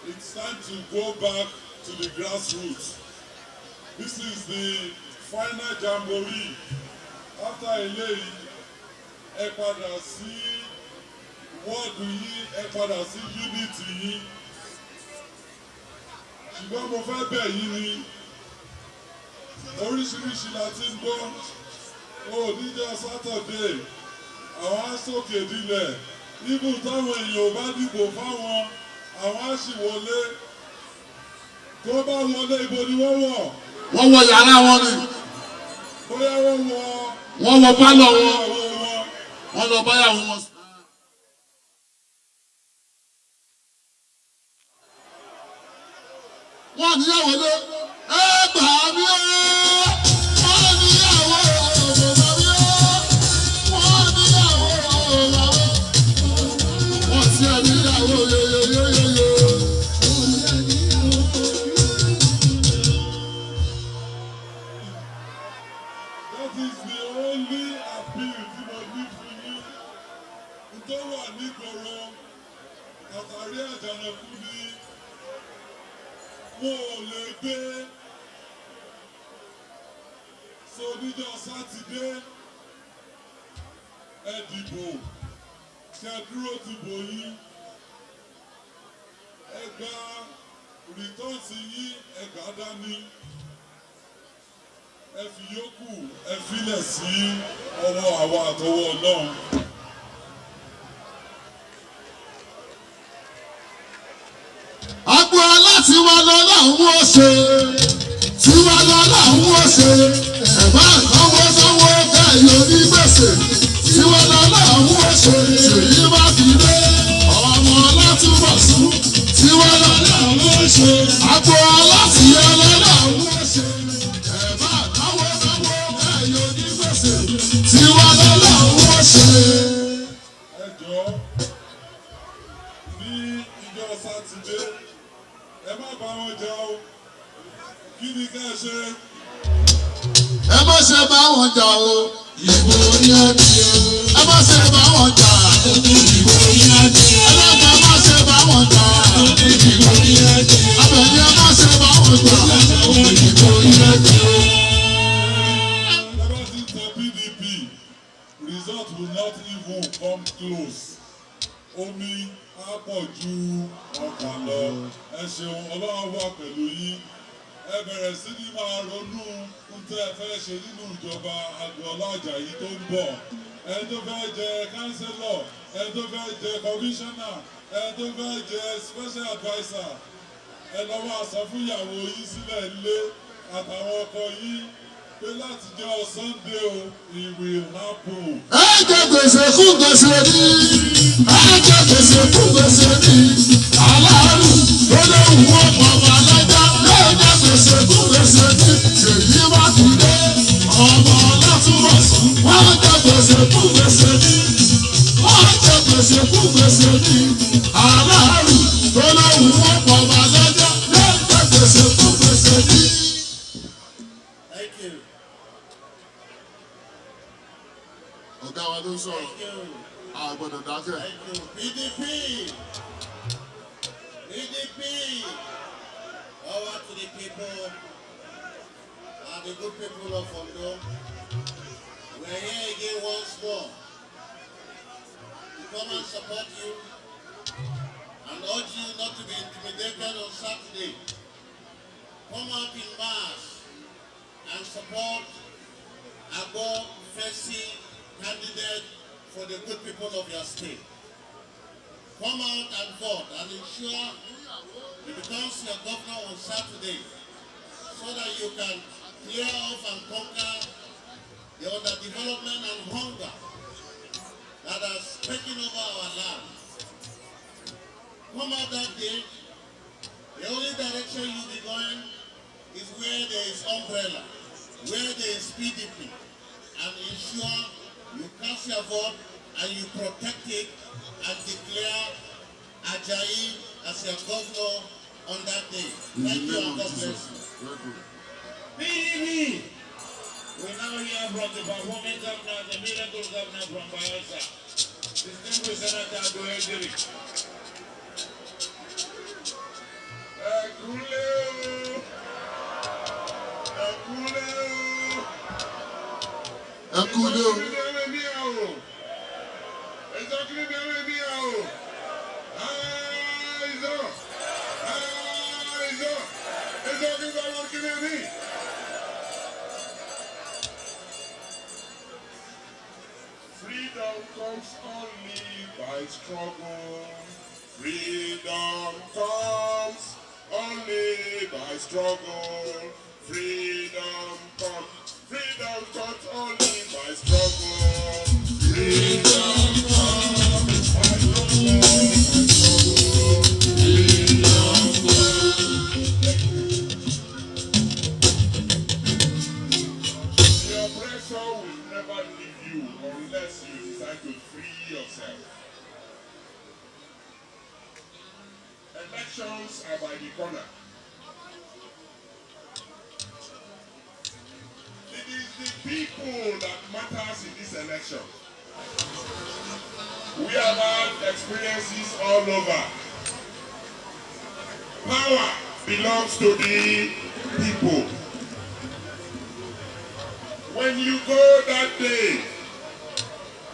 S7: it's time to go back to the grassroots. This is the final jamboree. After eléyìí, ẹ padà sí wọ́ọ̀dù yìí, ẹ padà sí unity yìí. Ṣùgbọ́n mo fẹ́ bẹ̀ yín ni oríṣiríṣi la ti ń gbọ́. Níjọ́ Saturday, àwọn asókè dilẹ̀, ibù táwọn èèyàn bá dìbò fáwọn, àwọn á sì wọlé. Tó bá wọlé ibo ni wọ́n wọ̀? Wọ́n wọ yàrá wọn ni.
S9: wọ́n lọ bá lọ́wọ́ wọ́n lọ bá yàwó wọn. wọ́n níyàwó lé ẹgbà mi ó wọ́n níyàwó bàbá mi ó wọ́n níyàwó bàbá wọ́n ti ẹ̀ níyàwó yeyeyeyeye.
S10: That is the only appeal tí mo ní fún yín. Tó wà nígboro àtàrí àjànàkú ni wọn ò lè gbé. So níjọ́ Sátidé ẹ dìbò kẹ́ dúró dìbò yín. Ẹ gba rìtọ́ọ̀tì yín ẹ gbà dání. Ẹ fi yókù ẹ filẹ̀ sí ọwọ́ àwa àtọwọ́ Ọlọ́run.
S9: Agbo aláti wa lọ láwọn ó ṣe tí wa lọ láwọn ó ṣe ẹ̀bá ìnáwó náwó kẹ́yìn onígbèsè tí wa lọ láwọn ó ṣe ṣèyí bá fi dé ọmọ Látúbọ̀sún tí wa lọ láwọn ó ṣe agbo aláti wa lọ láwọn ó ṣe ẹ̀bá ìnáwó náwó kẹ́yìn onígbèsè tí wa lọ láwọn ó ṣe.
S10: Ẹ jọ̀ọ́ ní ìjọ Sátidé ẹ má bá wọn jà o. Kí ni ká ṣe?
S9: Ẹ má ṣe bá wọn jà o. Ìbò yẹn ni o. Ẹ má ṣe bá wọn jà. Ìbò yẹn ni o. Ẹlẹ́gbẹ́ má ṣe bá wọn jà. Ìbò yẹn ni o. Abẹ̀yẹ má ṣe bá wọn jà. Ìbò yẹn ni o.
S10: Never since the PDP, result will not even come close. Omi á pọ̀ ju ọkàn lọ. Ẹ ṣeun, Ọlọ́run wà pẹ̀lú yín. Ẹ bẹ̀rẹ̀ sí ní máa ronú ohun tí ẹ fẹ́ ṣe nínú ìjọba Agboola Ajayi tó ń bọ̀. Ẹ tó fẹ́ jẹ kánsílọ̀, ẹ tó fẹ́ jẹ kọmíṣánná, ẹ tó fẹ́ jẹ special adviser. Ẹ lọ́wọ́ àṣọ fún ìyàwó yín sílẹ̀ ilé àtàwọn ọkọ yín pé láti jẹ́ Sunday o, it will happen.
S9: Ẹ jẹ gbèsè kú gbèsè ní. Ẹ jẹ gbèsè kú gbèsè ní. Aláàrú ló lè wú ọmọ ọba lọ́jà. Ẹ jẹ gbèsè kú gbèsè ní. Ṣèyí bá ti dé ọmọ Látúbọ̀sún. Wọ́n jẹ gbèsè kú gbèsè ní. Wọ́n jẹ gbèsè kú gbèsè ní. Aláàrú ló lè wú ọmọ ọba lọ́jà. Ẹ jẹ gbèsè kú gbèsè ní.
S11: Thank you.
S9: Ọ̀gá wa ló ń sọ̀rọ̀.
S11: Thank you.
S9: A gbọ́dọ̀ dákẹ́.
S11: Thank you. PDP. PDP. Power to the people and the good people of Ondo. We are here again once more to come and support you and urge you not to be intimidated on Saturday. Come out in mass and support Agbo Fesi candidate for the good people of your state. Come out and vote and ensure he becomes your governor on Saturday so that you can clear off and conquer the underdevelopment and hunger that has taken over our land. Come out that day. The only direction you'll be going is where there is umbrella, where there is PDP, and ensure you cast your vote and you protect it and declare Ajayi as your governor on that day. Thank you and God bless you. PDP, we now hear from the performing governor, the miracle governor from Bayelsa, Distinguished Senator Adeleke.
S10: Freedom comes only by struggle. Freedom comes only by struggle. Freedom comes only by struggle. pressure will never leave you unless you decide to free yourself. Elections are by the corner. It is the people that matters in this election. We have had experiences all over. Power belongs to the people. When you go that day,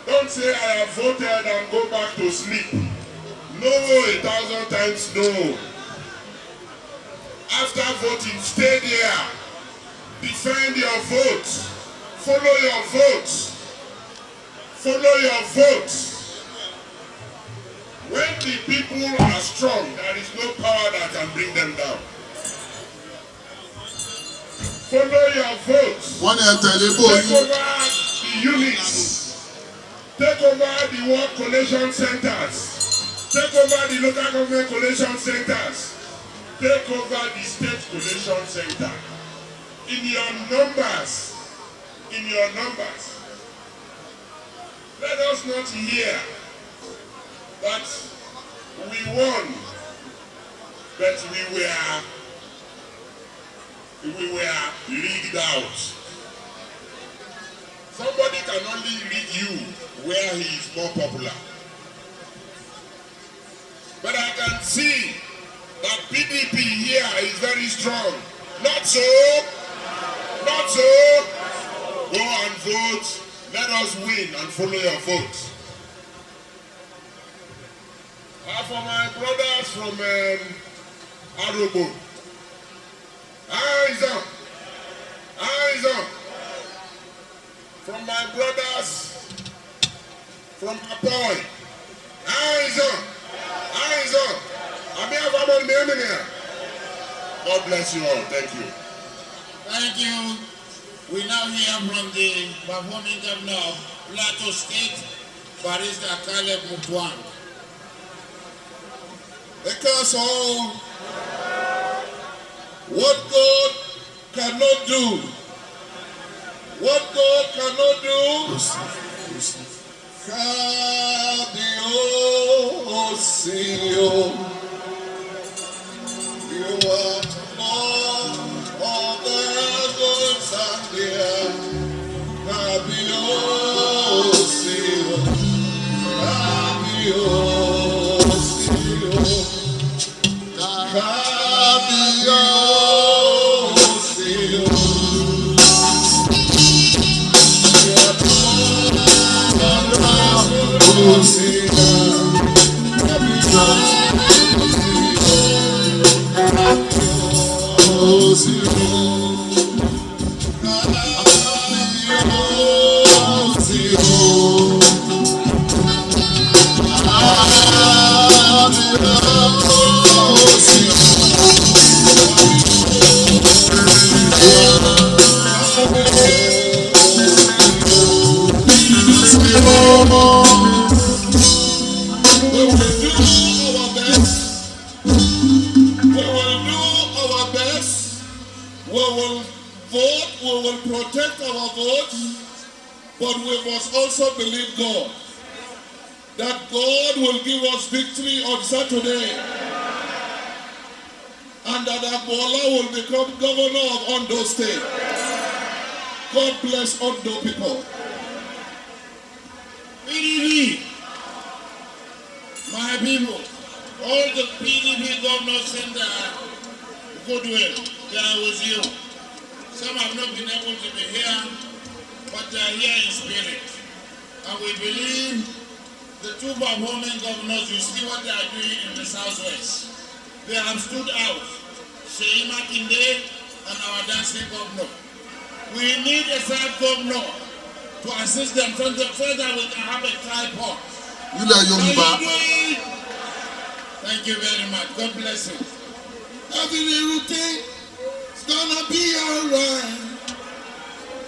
S10: don't say I have voted and go back to sleep. No, 1,000 times no. After voting, stay there. Defend your vote. Follow your vote. Follow your vote. When the people are strong, there is no power that can bring them down. Follow your vote. Take over the units. Take over the work collation centers. Take over the local government collation centers. Take over the state collation center. In your numbers. Let us not hear that we won, but we were rigged out. Somebody can only rig you where he is more popular. But I can see that PDP here is very strong. Not so. Not so. Go and vote. Let us win and follow your vote. For my brothers from Arobo. Eyes up. Eyes up. From my brothers from Apoy. Eyes up. Eyes up. God bless you all. Thank you.
S9: Thank you. We now hear from the performing governor of Plateau State, Barrister Caleb Mutwang.
S10: Because all what God cannot do, what God cannot do, you are Lord of the heavens and the earth. Protect our votes, but we must also believe God that God will give us victory on Saturday and that Agbola will become governor of Ondo State. God bless Ondo people.
S9: PDP, my people, all the PDP governors in the goodwill, they are with you. Some have not been able to be here, but they are here in spirit. And we believe the two performing governors, you see what they are doing in the southwest. They have stood out, Seyi Makinde and our dancing governor. We need a third governor to assist them further. We can have a tripod. Thank you very much. God bless you.
S10: Everything is gonna be alright.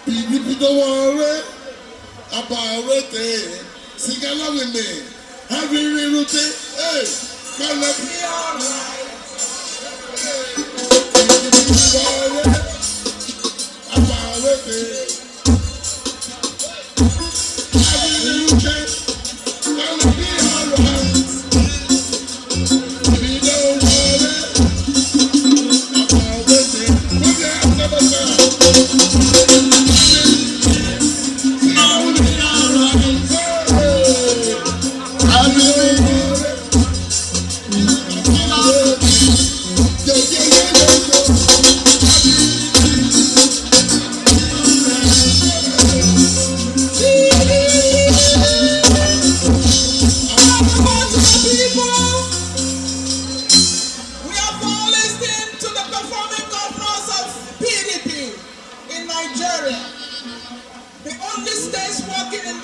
S10: PDP don't worry about it. Sing along with me. Every little thing, hey, gonna be alright. PDP don't worry about it.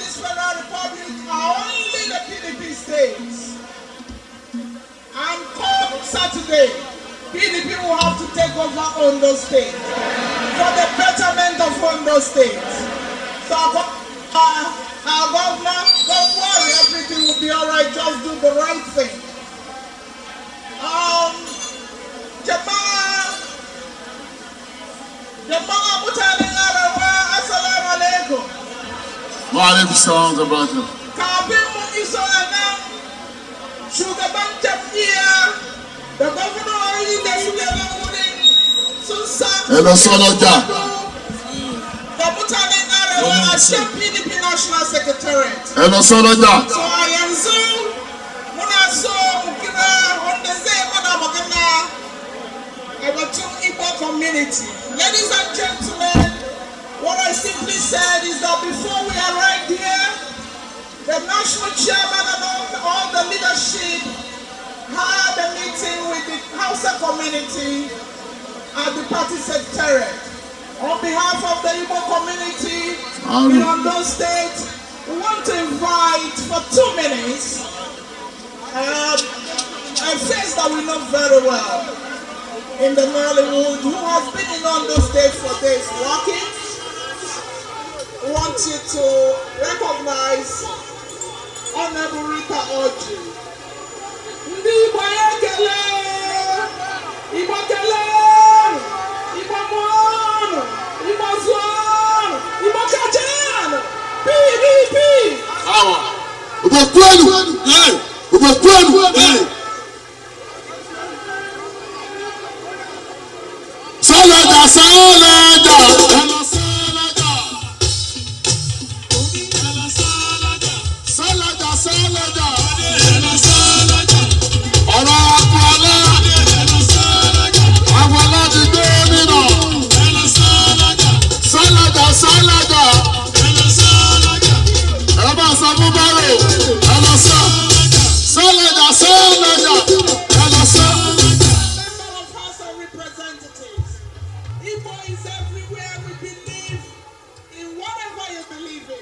S5: this Federal Republic are only the PDP states. And come Saturday, PDP will have to take over Ondo State for the betterment of Ondo State. So our governor, don't worry, everything will be all right. Just do the right thing. Jama'a mutanen Arewa, assalamu alaikum.
S12: Wa alaikum salam about you.
S5: Kafin mu iso nan, shugaban jam'iyya da gwamnati da shugaban wurin sun sa da mutanen Arewa a shan PDP National Secretariat. So a yanzu muna so mu kira wanda zai mana magana a batun Igbo community. Ladies and gentlemen, what I simply said is that before we arrived here, the national chairman and all the leadership had a meeting with the Hausa community at the party secretariat. On behalf of the Igbo community in Ondo State, we want to invite for 2 minutes a face that we know very well in the Nollywood, who has been in Ondo State for days working. We want you to recognize Honorable Rita Oji. Ndi Igbo ekele, Igbo kele, Igbo mọnụ, Igbo zụọnụ, Igbo kachanụ, PDP.
S12: Ubekwenu. Salaja, salaja.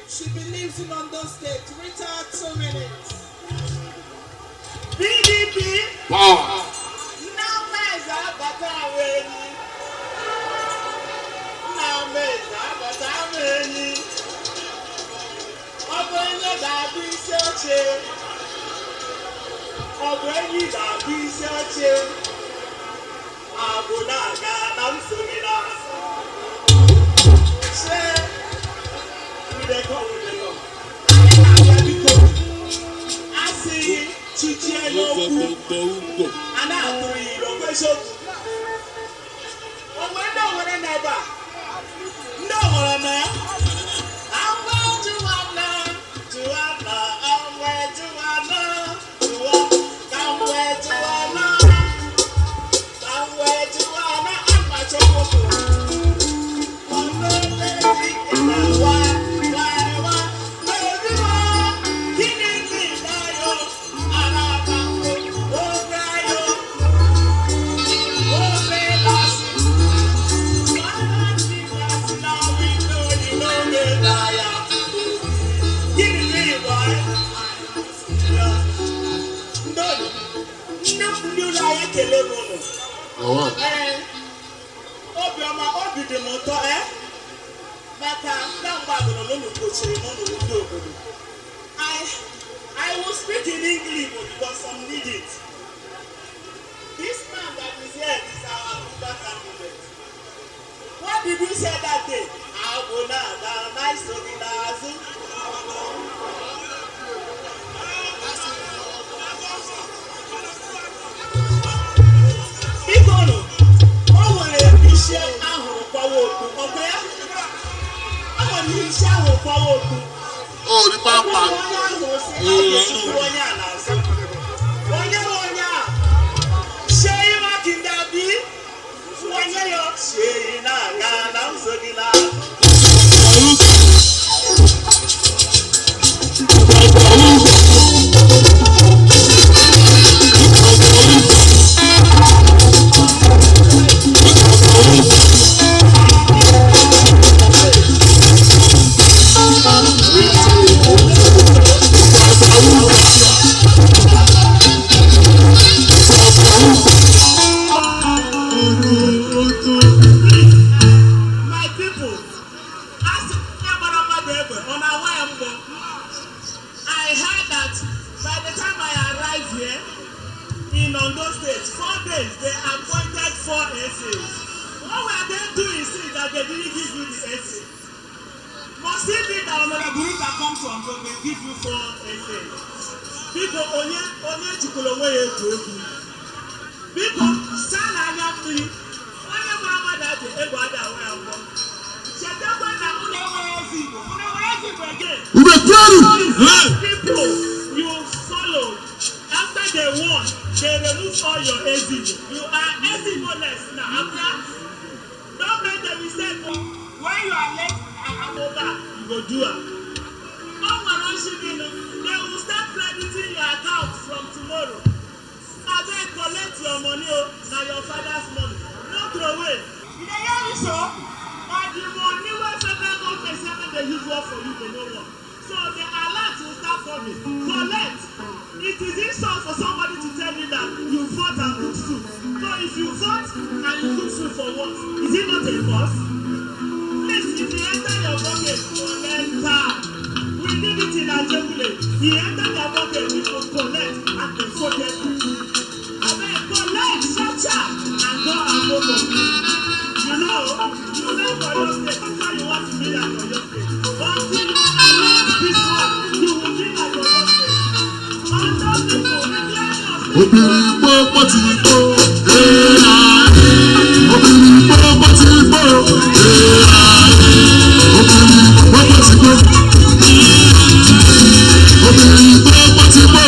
S5: She believes in Ondo State. Rita, 2 minutes. PDP.
S12: Wow.
S5: I will speak in English because some need it. This man that is here is our Fubara candidate. What did you say that day? Nice to be
S12: Oh, the papa.
S13: yeah? In Ondo State, 4 days, they appointed 4 essays. What were they doing since that they didn't give you the essay? Must it be that the group that comes to Ondo, they give you 4 essays? People, onye chikulowe ejogu. People, sana anya free. Onye mama that ego ada we ambo. Chetakwa na mune we again. People, you follow. After they won, they remove all your ezimo. You are ezimo-less now. Don't make the mistake. When you are late and over, you go do it. They will start crediting your account from tomorrow. And then collect your money, now your father's money. No throw away. You hear me so? But the money when federal government say they use work for you, they know what. So the alert will start coming. Collect. It is insult for somebody to tell you that you vote and cook soup. So if you vote and you cook soup for what? Is it not a cost? Please, if you enter your pocket, collect. We did it in Ajengule. He entered your pocket, we will collect and they forget it. I mean, collect, sharp, and go and vote for me. You know for your state, that's why you want to be like for your state. Until you allow this one, you will be like for your state.
S12: Obìnrin gbọ́ ti gbọ́, obìnrin gbọ́ ti gbọ́, obìnrin gbọ́ ti gbọ́, obìnrin gbọ́ ti gbọ́,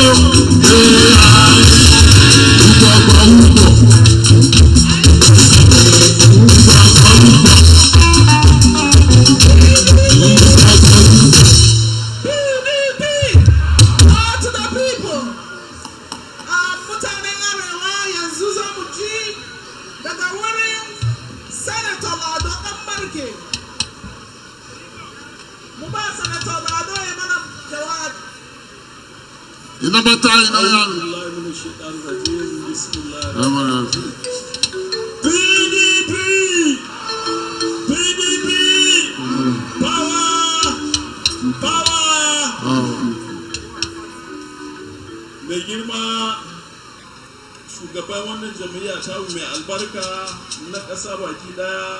S12: ìgbàgbọ́ wúgbọ̀,
S14: mai girma shugaban wannan jami'a ta mai albarka na ƙasa baki daya,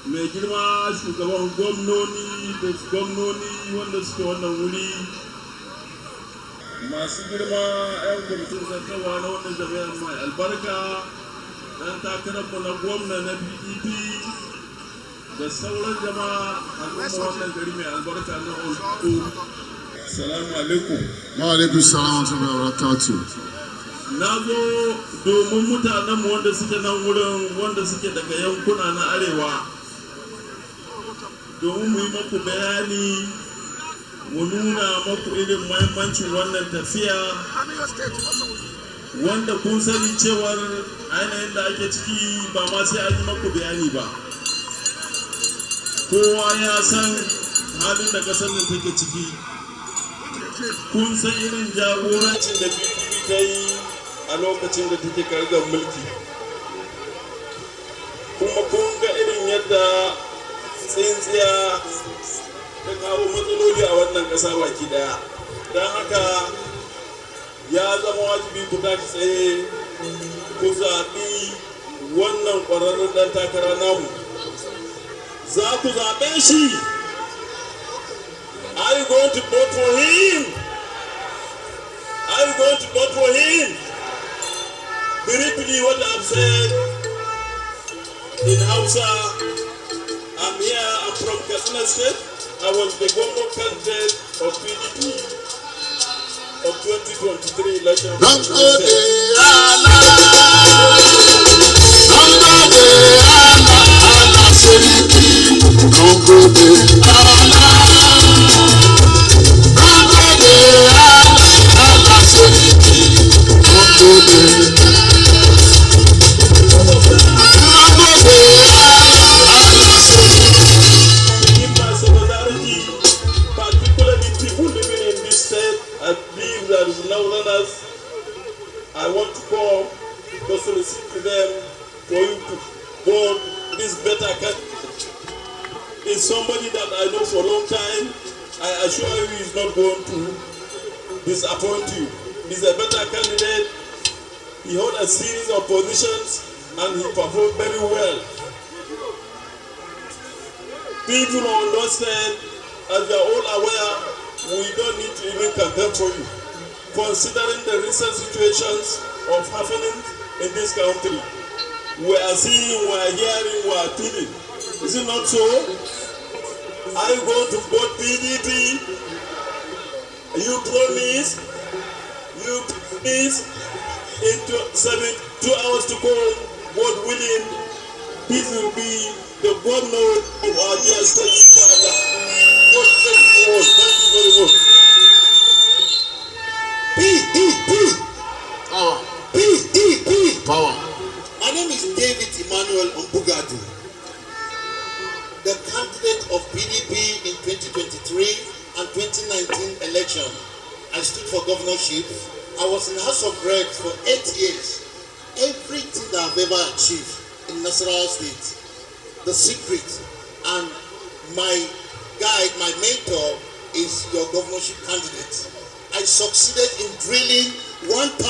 S14: mai girma shugaban gwamnoni da gwamnoni wanda suke wannan wuri, masu girma 'yan gwamnatin zartawa na wannan jami'ar mai albarka, dan takararmu na gwamna na PDP da sauran jama'a al'umma wannan gari mai albarka na Ondo. Assalamu alaikum.
S12: Wa alaikum salam wa barakatuh.
S14: Na zo domin mutanenmu wanda suke nan wurin, wanda suke daga yankuna na arewa, domin mu yi maku bayani, mu nuna maku irin muhimmancin wannan tafiya, wanda kun sani cewar ainihin da ake ciki ba ma sai an yi maku bayani ba. Kowa ya san halin da ƙasar nan take ciki. Kun san irin jagorancin da PDP ta yi a lokacin da take karɓar mulki, kuma kun ga irin yadda tsintsiya ta kawo matsaloli a wannan ƙasa baki daya. Don haka ya zama wajibi ku tashi tsaye ku zaɓi wannan ƙwararren ɗan takara namu. Za ku zaɓe shi. Are you going to vote for him? Are you going to vote for him? Briefly, what I've said in Hausa, I'm here, I'm from Katsina State. I was the governor candidate of PDP of 2023 election. I want to call to solicit to them for you to vote this better candidate. It's somebody that I know for a long time. I assure you he's not going to disappoint you. He's a better candidate. He held a series of positions and he performed very well. People understand, as we are all aware, we don't need to even campaign for you, considering the recent situations of happening in this country. We are seeing, we are hearing, we are feeling. Is it not so? Are you going to vote PDP? You promise in 2 hours to go, God willing, this will be the governor of our dear state. God bless you all. Thank you very much.
S11: PDP.
S12: Power.
S11: My name is David Emmanuel Mbugadu, the candidate of PDP in 2023 and 2019 election. I stood for governorship. I was in the House of Reps for 8 years. Everything that I've ever achieved in Nasarawa State, the secret and my guide, my mentor is your governorship candidate. I succeeded in drilling 1,500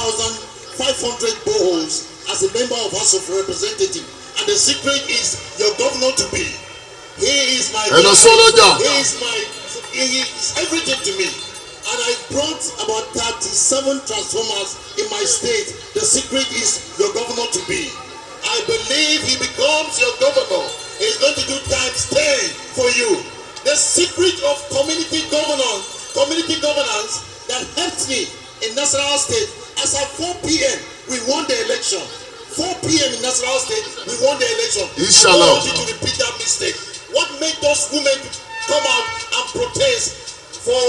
S11: boreholes as a member of House of Representatives, and the secret is your governor to be. He is my he is everything to me. And I brought about 37 transformers in my state. The secret is your governor to be. I believe he becomes your governor. He's going to do times 10 for you. The secret of community governance that helped me in Nasarawa State. As at 4 p.m. we won the election. 4 p.m. in Nasarawa State, we won the election.
S12: Inshallah.
S11: I don't want you to repeat that mistake. What made those women come out and protest for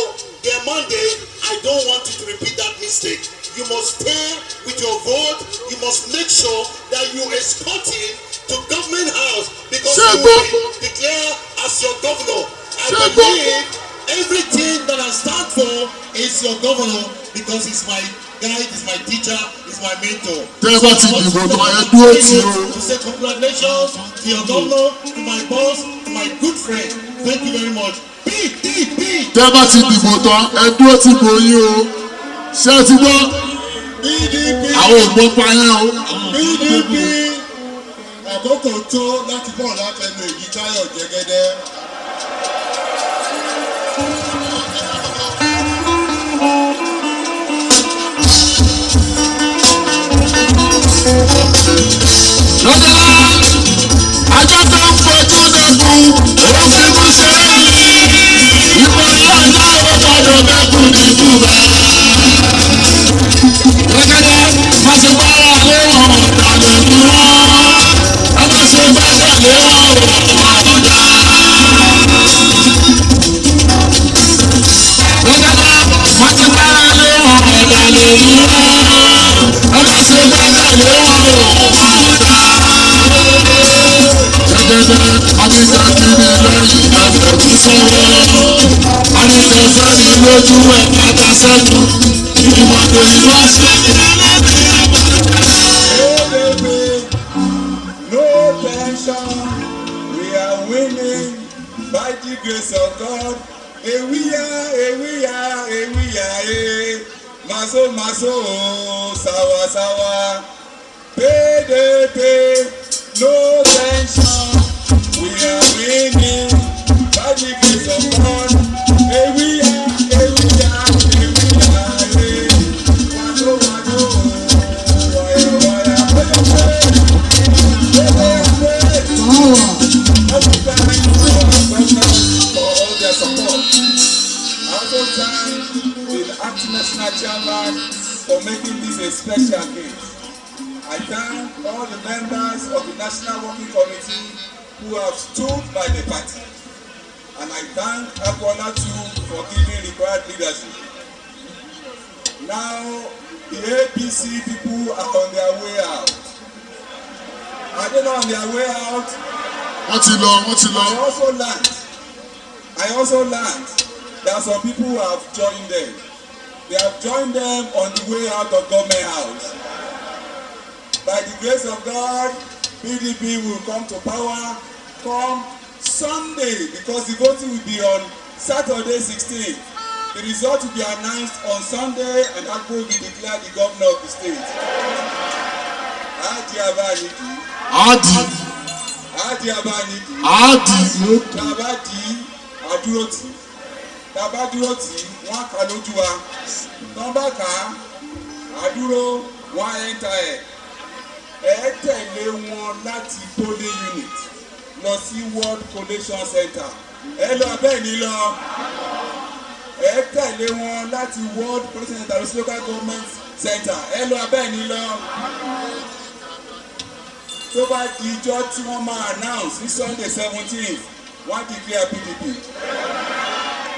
S11: their mandate? I don't want you to repeat that mistake. You must stay with your vote. You must make sure that you escort him to government house because you will declare as your governor. I believe everything that I stand for is your governor because he's my guide, he's my teacher, he's my mentor. To say congratulations to your governor, to my boss, to my good friend. Thank you very much. PDP.
S12: Tẹ́ bá ti dìbò tán, ẹ dúró ti bò yín o. Ṣé ẹ ti gbọ́?
S9: PDP.
S12: Àwọn ò gbọ́ pa yẹn o.
S9: PDP. Àkókò tó láti bọ̀ látẹnu èyí Táyọ̀ Jẹ́gẹ́dẹ́.
S12: Lọ́dọ̀ ajá tó ń fojú dẹ́kun, ó fi mú sẹ́yìn. Ìbọn yóò yá ó gbọ́dọ̀ dẹ́kun ní Fúbà. Gẹ́gẹ́dẹ́ má ṣe gbára lé wọn ọ̀dàlẹ̀ ní wọ́n. Ẹ má ṣe gbẹ́sẹ̀ lé wọn ọ̀dà. Gẹ́gẹ́dẹ́ má ṣe gbára lé wọn ọ̀dàlẹ̀ ní wọ́n. Ẹ má ṣe gbẹ́sẹ̀ lé wọn ọ̀dà. Àdìsẹ́ kiri lẹ́yìn ẹ̀fẹ̀ kú sọ́wọ́. Àdìsẹ́ sẹ́ni lójú ẹ̀ pátá sẹ́nu. Ìmọ̀tò ìwá ṣe
S10: No tension, we are winning by the grace of God. Ewiya, maso, sawa, PDP, no tension, we are winning by the grace of God. Ewiya, maso, National Chairman for making this a special case. I thank all the members of the National Working Committee who have stood by the party. And I thank Akure too for giving required leadership. Now, the APC people are on their way out. Are they not on their way out?
S12: What's it long?
S10: I also learned that some people who have joined them. They have joined them on the way out of government house. By the grace of God, PDP will come to power come Sunday because the voting will be on Saturday 16th.
S15: The result will be announced on Sunday and Akure will be declared the governor of the state. Adi Abanidi. Tabadi Aduroti. Tabaduroti, one Kalojua. Nambaka, Aduro, one entire. Tẹ̀lé wọn láti polling unit lọ sí World Collation Center. Ẹ lọ bẹ́ẹ̀ ni lọ. Tẹ̀lé wọn láti World Collation Center lọ sí Local Government Center. Ẹ lọ bẹ́ẹ̀ ni lọ. Tó bá di ijọ́ tí wọ́n máa announce ní Sunday 17th, wọ́n declare PDP.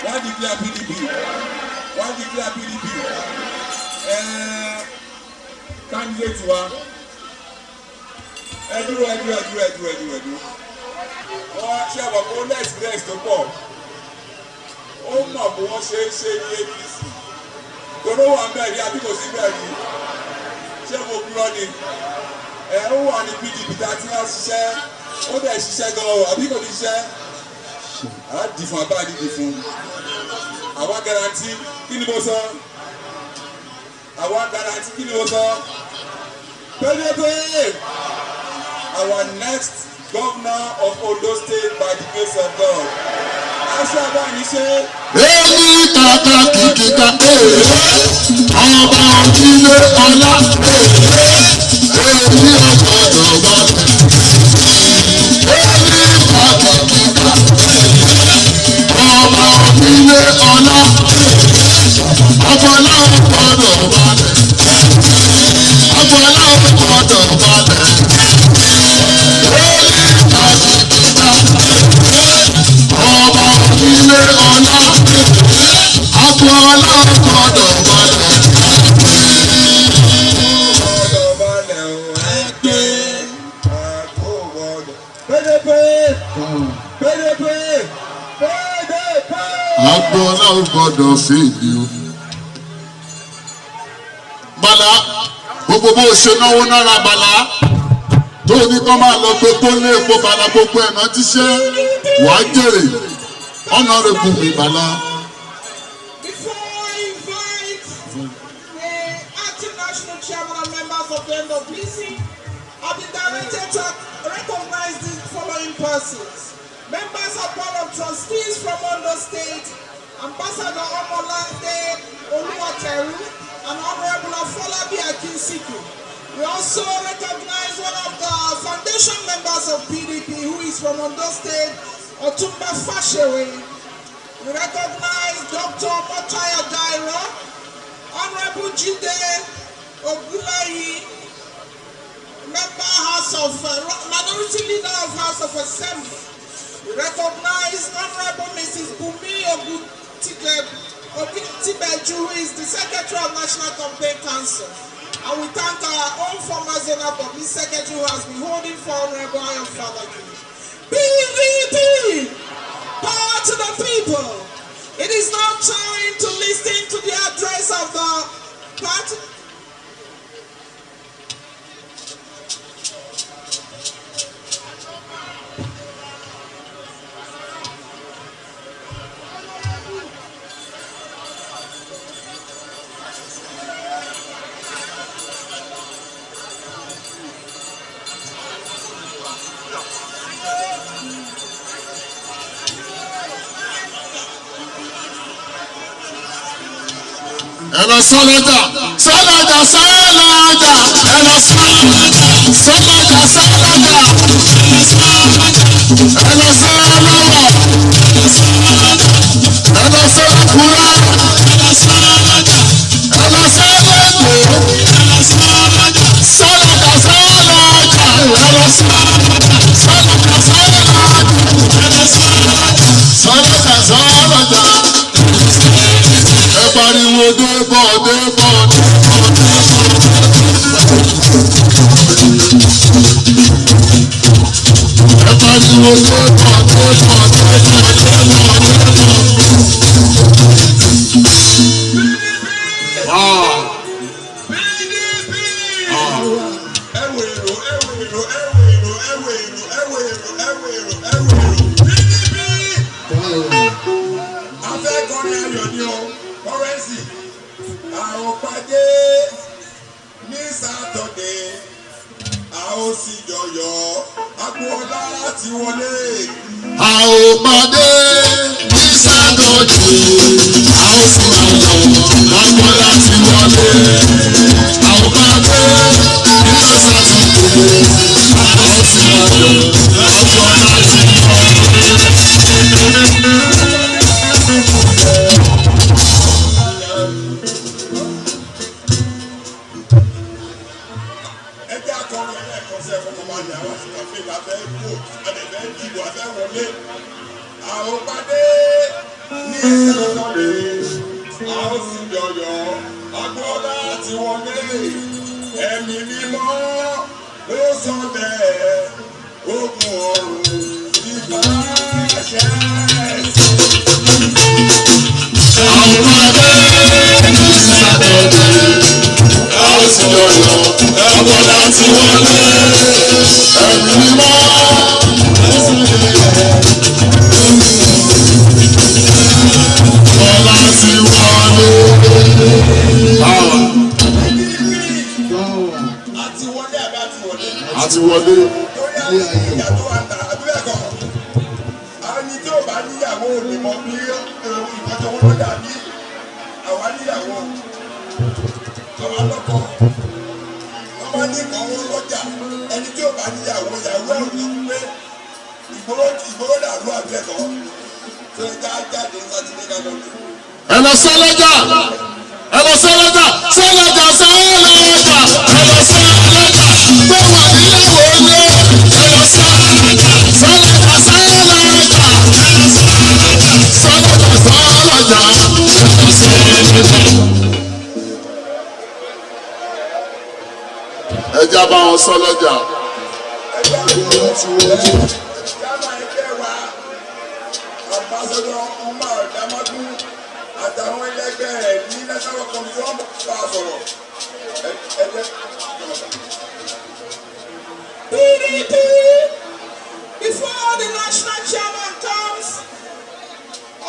S15: Wọ́n declare PDP. Wọ́n declare PDP. Candidate wa. Ẹdúró. Wọ́n ṣe àwọn kó ní experience tó pọ̀. Ó mọ̀ bí wọ́n ṣe ń ṣe ní APC. Torí ó wà bẹ́ẹ̀ ni àbí kò sí bẹ́ẹ̀ ni. Ṣé mo kúrọ́ ni? Ó wà ní PDP tá a ti wá ṣiṣẹ́. Ó dẹ̀ ṣiṣẹ́ gan-an àbí kò ní ṣiṣẹ́. Á dì fún abá dídì fún. Àwa garanti kí ni mo sọ? Àwa garanti kí ni mo sọ? PDP! Our next governor of Ondo State by the grace of God. Asue Ighodalo.
S12: Èmi kàkà kìkìkà ọba òjìlé ọlá èmi ọgbọdọ gbọdọ. Èmi kàkà kìkìkà ọba òjìlé ọlá ọgbọlá ọgbọdọ balẹ̀ ọgbọlá ọgbọdọ balẹ̀. Ọba ilé ọlá, àpò ọlá gbọdọ̀ balẹ̀.
S15: Gbọdọ̀ balẹ̀ o, ẹgbẹ́ àpò gbọdọ̀. PDP!
S12: Àpò ọlá gbọdọ̀ fèdí o. Bàlá, gbogbo bó ṣe náwó náírà bàlá. Tó ní kọ́ máa lọ gbé pólé epo bàlá gbogbo ẹ̀ náà ti ṣe wàá jèrè ọ̀nà rẹ̀ kù mí bàlá.
S5: Before I invite the acting national chairman and members of the NWC, I've been directed to recognize the following persons. Members of Board of Trustees from Ondo State, Ambassador Omolande Oluwateru and Honorable Afolabi Akinsiku. We also recognize one of the foundation members of PDP who is from Ondo State, Otumba Fashewe. We recognize Dr. Motaya Dairo, Honorable Jide Ogulayi, minority leader of House of Assembly. We recognize Honorable Mrs. Bumi Ogutibeju, who is the Secretary of National Campaign Council. And we thank our own former Zona Public Secretary who has been holding for Honorable Ayo Falaki. PDP! Power to the people! It is now time to listen to the address of the party.
S12: Ẹ̀rọ sọ́lọ́jà sọ́lọ́jà sọ́lọ́jà ẹ̀rọ sọ́lọ́jà sọ́lọ́jà sọ́lọ́jà ẹ̀rọ sọ́lọ́wà ẹ̀rọ sọ́lọ́kùrá ẹ̀rọ sọ́lọ́jà ẹ̀rọ sọ́lọ́kù sọ́lọ́jà sọ́lọ́jà ẹ̀rọ sọ́lọ́jà sọ́lọ́jà. Ẹ pariwo débọ̀ débọ̀ débọ̀ débọ̀. Ẹ pariwo débọ̀ débọ̀ débọ̀
S15: Afẹ́ kọrin ayọ̀ ni o. kọ́rẹ́nsì àwọn pàdé ní sátọ̀dé a ó sì jọyọ̀ agboola ti wọlé.
S12: a ò pàdé ní sátọ̀dé a ó sì jọyọ̀ agboola ti wọlé. a ò pàdé ní sátọ̀dé a ó sì jọyọ̀ agboola ti
S15: àwọn pàdé ní sátọ̀dé a ó sì jọyọ̀ agboola ti wọlé. ẹ̀mí mímọ́ ló sọ bẹ́ẹ̀ ogun ọ̀run ìbá ṣẹ́.
S12: àwọn pàdé ní sátọ̀dé a ó sì jọyọ̀ agboola ti wọlé. ẹ̀mí mímọ́ ló sọ bẹ́ẹ̀. Àti wọlé.
S15: Torí àwọn ìyá tó wà tà àdúrà kan. Àwọn ẹni tí ò bá níyàwó ò lè mọ bí ìtọ́jú wọn ló dàbí. Àwa níyàwó. Àwa lọ́kọ. Wọ́n máa ní nǹkan wọn lọ́jà. Ẹni tí ò bá níyàwó ìyàwó ẹ̀ ò ní pé ìgboro dàrú àbẹ́ kan. Tó ń jáde sátidé ká lọ.
S12: Ẹ lọ sọ́lọ́jà. Ẹ lọ sọ́lọ́jà. Sọ́lọ́jà sọ́lọ́jà. Ẹ lọ sọ́lọ́jà. Gbé wà níyàwó lé. Ẹ lọ sọ́lọ́jà. Sọ́lọ́jà sọ́lọ́jà. Ẹ lọ sọ́lọ́jà. Sọ́lọ́jà sọ́lọ́jà. Ẹ lọ sọ́lọ́jà. Ẹ já bá wọn sọ́lọ́jà.
S15: Ambassador Umar Damadu àtàwọn ẹlẹgbẹ́ rẹ̀ ní national committee wọn bá a sọ̀rọ̀.
S5: PDP, before the national chairman comes,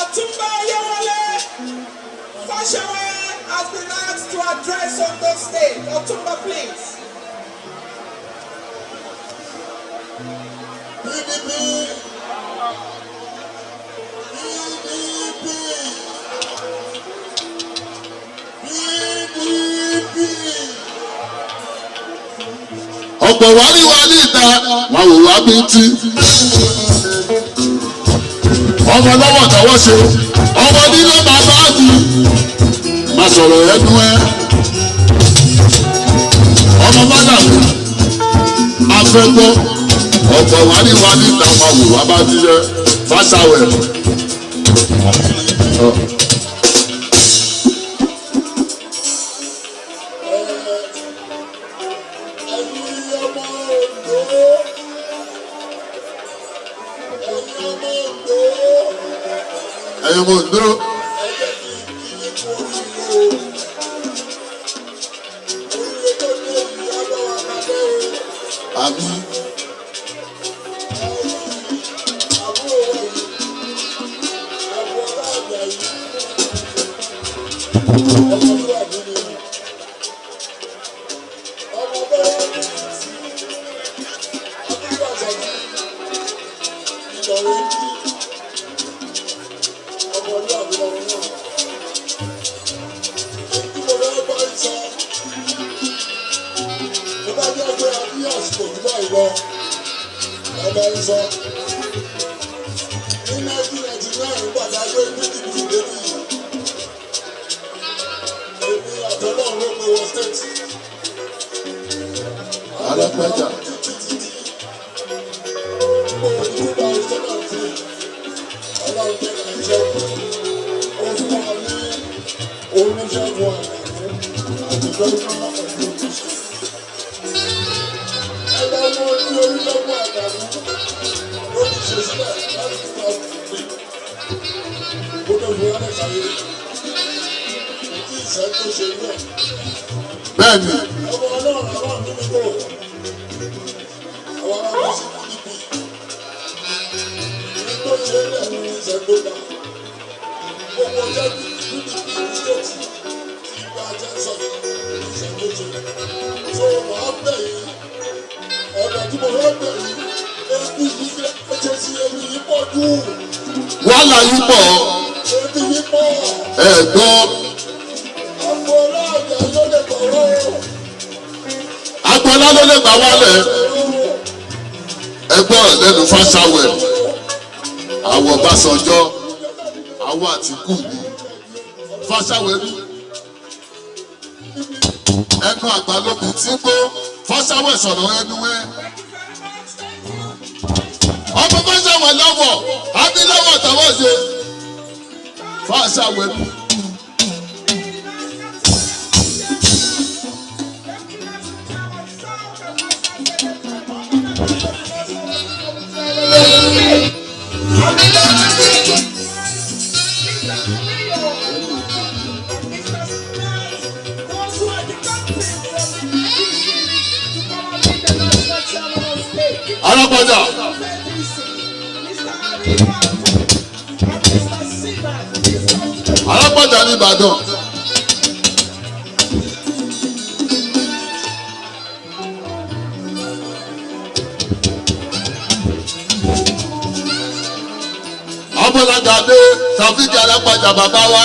S5: Otumba Oyewole Fashawe has been asked to address Ondo State. Otumba, please.
S15: PDP.
S12: Ọ̀pọ̀ wá ní ìta wọn wò wá bí tí. Ọmọ lọ́wọ́ tọwọ́ ṣe ọmọ nílé bàbá mi má sọ̀rọ̀ ẹnu ẹ. ọmọ mádàmú afẹ́gbọ́ ọ̀pọ̀ wá ní ìta wọn wò wá bá ti yẹ fásáwẹ̀. Ẹ̀yin mo dúró. Àmì. Bẹ́ẹ̀ni. gbogbo jẹ́ PDP state ìgbà jẹ́sọ̀ ìṣàkóso. So wàá bẹ̀ yín ọ̀dọ̀ tí mo fẹ́ bẹ̀ yín ebi yìí fẹ́ ẹ̀jẹ̀ sí ebi yìí pọ̀ jù.
S16: Wàhálà yìí pọ̀.
S12: Ebi yìí pọ̀.
S16: Ẹ gbọ́.
S12: Agboola ọ̀dẹ̀ ló lè kọ̀ọ̀rọ̀.
S16: Agboola ló lè gbà wálẹ̀. Ẹ gbọ́ lẹ́nu Fáṣáwẹ̀. Àwọn Ọbásanjọ́. Àwọn Àtìkù ni. Fáṣáwẹ̀ ní. Ẹnu àgbàlókun tí gbó. Fáṣáwẹ̀ sọ̀rọ̀ ẹnu ẹ. Ọmọ Fáṣáwẹ̀ lọ́wọ́. Àbí lọ́wọ́ tàwọn ṣe. Fáṣáwẹ̀ ní. Alápàdà. Alápàdà ní Ìbàdàn. Ọmọlágadé Tàfíkì Alápàdà bàbá wa.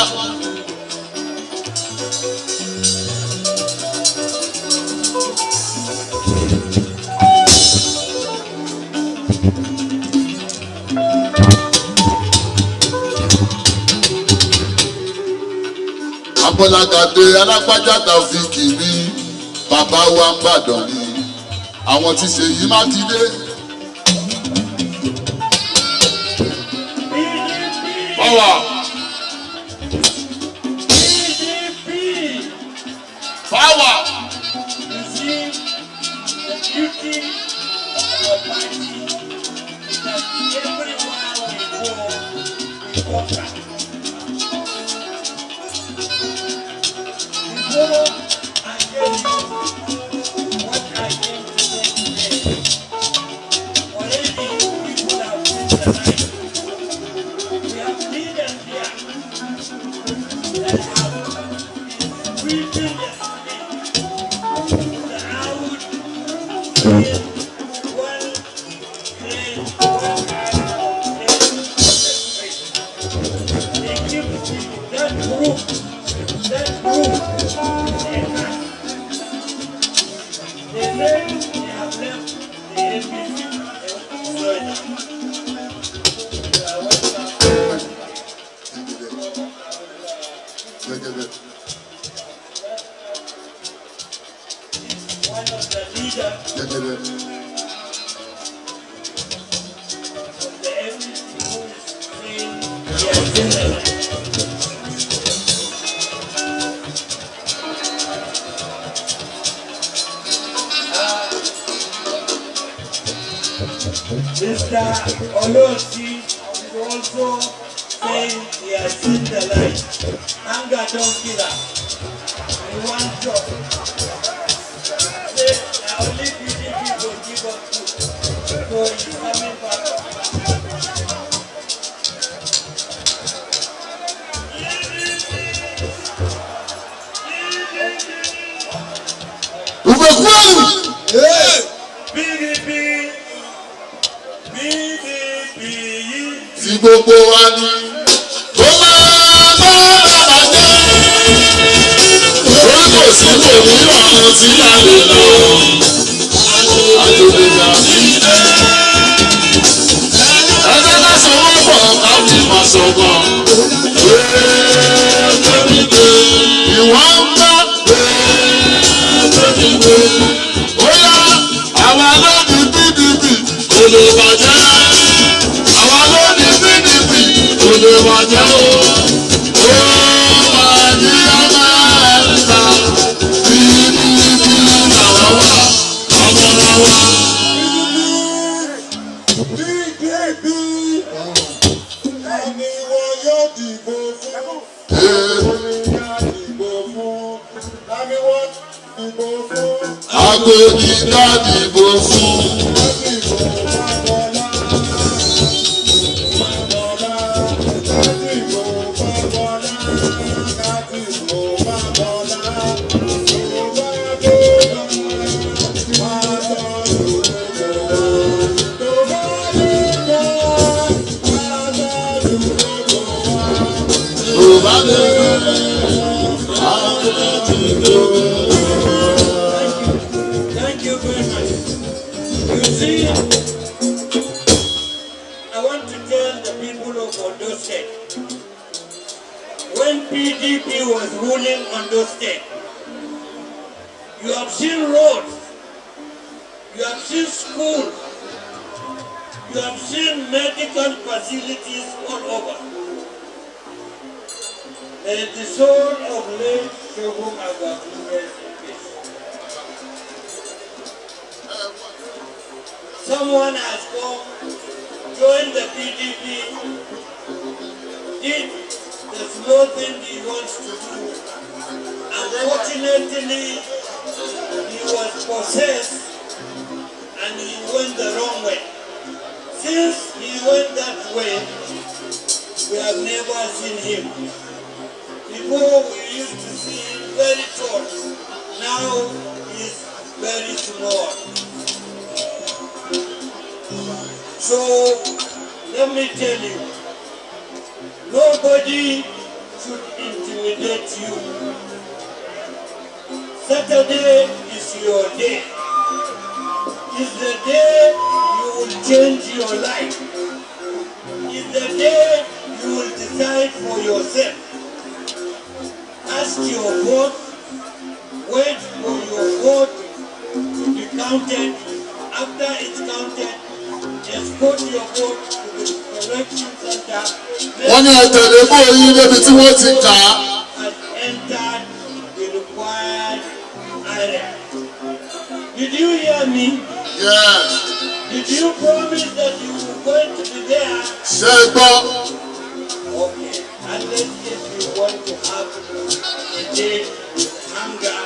S16: Ọmọlágadé Alápàdà Tàfíkì ní bàbá wa ń bàdàn ní àwọn tí Ṣèyí Mákindé. Power.
S13: PDP.
S16: Power.
S13: You see, the beauty of our party is that everywhere we go, we conquer. Before I tell you what I came to say today, already people have seen the light. We have leaders here that have been weeping yesterday without saying one great word. They keep that group in their hand. They say they have left the APC and joined us. One of the leaders of the APC who is saying he has been there. Mr. Olosi is also saying he has seen the light. Anger don't kill us. We want job. Say, only PDP will give us food. So he's coming back. PDP.
S16: Tí gbogbo wa ní. Tó máa bá bàbá jẹ́. Orí kò sí kò ní ọ̀run tí a lè lọ. Àjòlè gbà mí. Ẹgbẹ́ ká sanwó pọ̀ ká fi máa sọ̀gbọ̀n. Ìwọ́n ń bá. Ó yá àwọn alóòdì PDP kò lè bàjẹ́. Àwọn alóòdì PDP kò lè bàjẹ́ o. Ó máa ní ọmọ ẹ̀ta. PDP làwọn wà, ọmọ làwọn.
S12: PDP ẹni wọn yóò dìbò fún. Tani wọn dìbò fún.
S16: Agodi ká dìbò fún.
S17: Thank you very much. You see, I want to tell the people of Ondo State, when PDP was ruling Ondo State, you have seen roads, you have seen schools, you have seen medical facilities all over. May the soul of late Shogun Agbaku rest in peace. Someone has come, joined the PDP, did the small thing he wants to do. Unfortunately, he was possessed and he went the wrong way. Since he went that way, we have never seen him. Before we used to see him very tall, now he's very small. So, let me tell you, nobody should intimidate you. Saturday is your day. It's the day you will change your life. It's the day you will decide for yourself. Ask your vote, wait for your vote to be counted. After it's counted, escort your vote to the election center.
S16: Wọ́n ní ẹ̀tẹ̀lé bó yín débi tí wọ́n ti kà á.
S17: Has entered the required area. Did you hear me?
S16: Yes.
S17: Did you promise that you were going to be there?
S16: Ṣé ẹ gbọ́?
S17: Okay, unless if you want to have a day with hunger,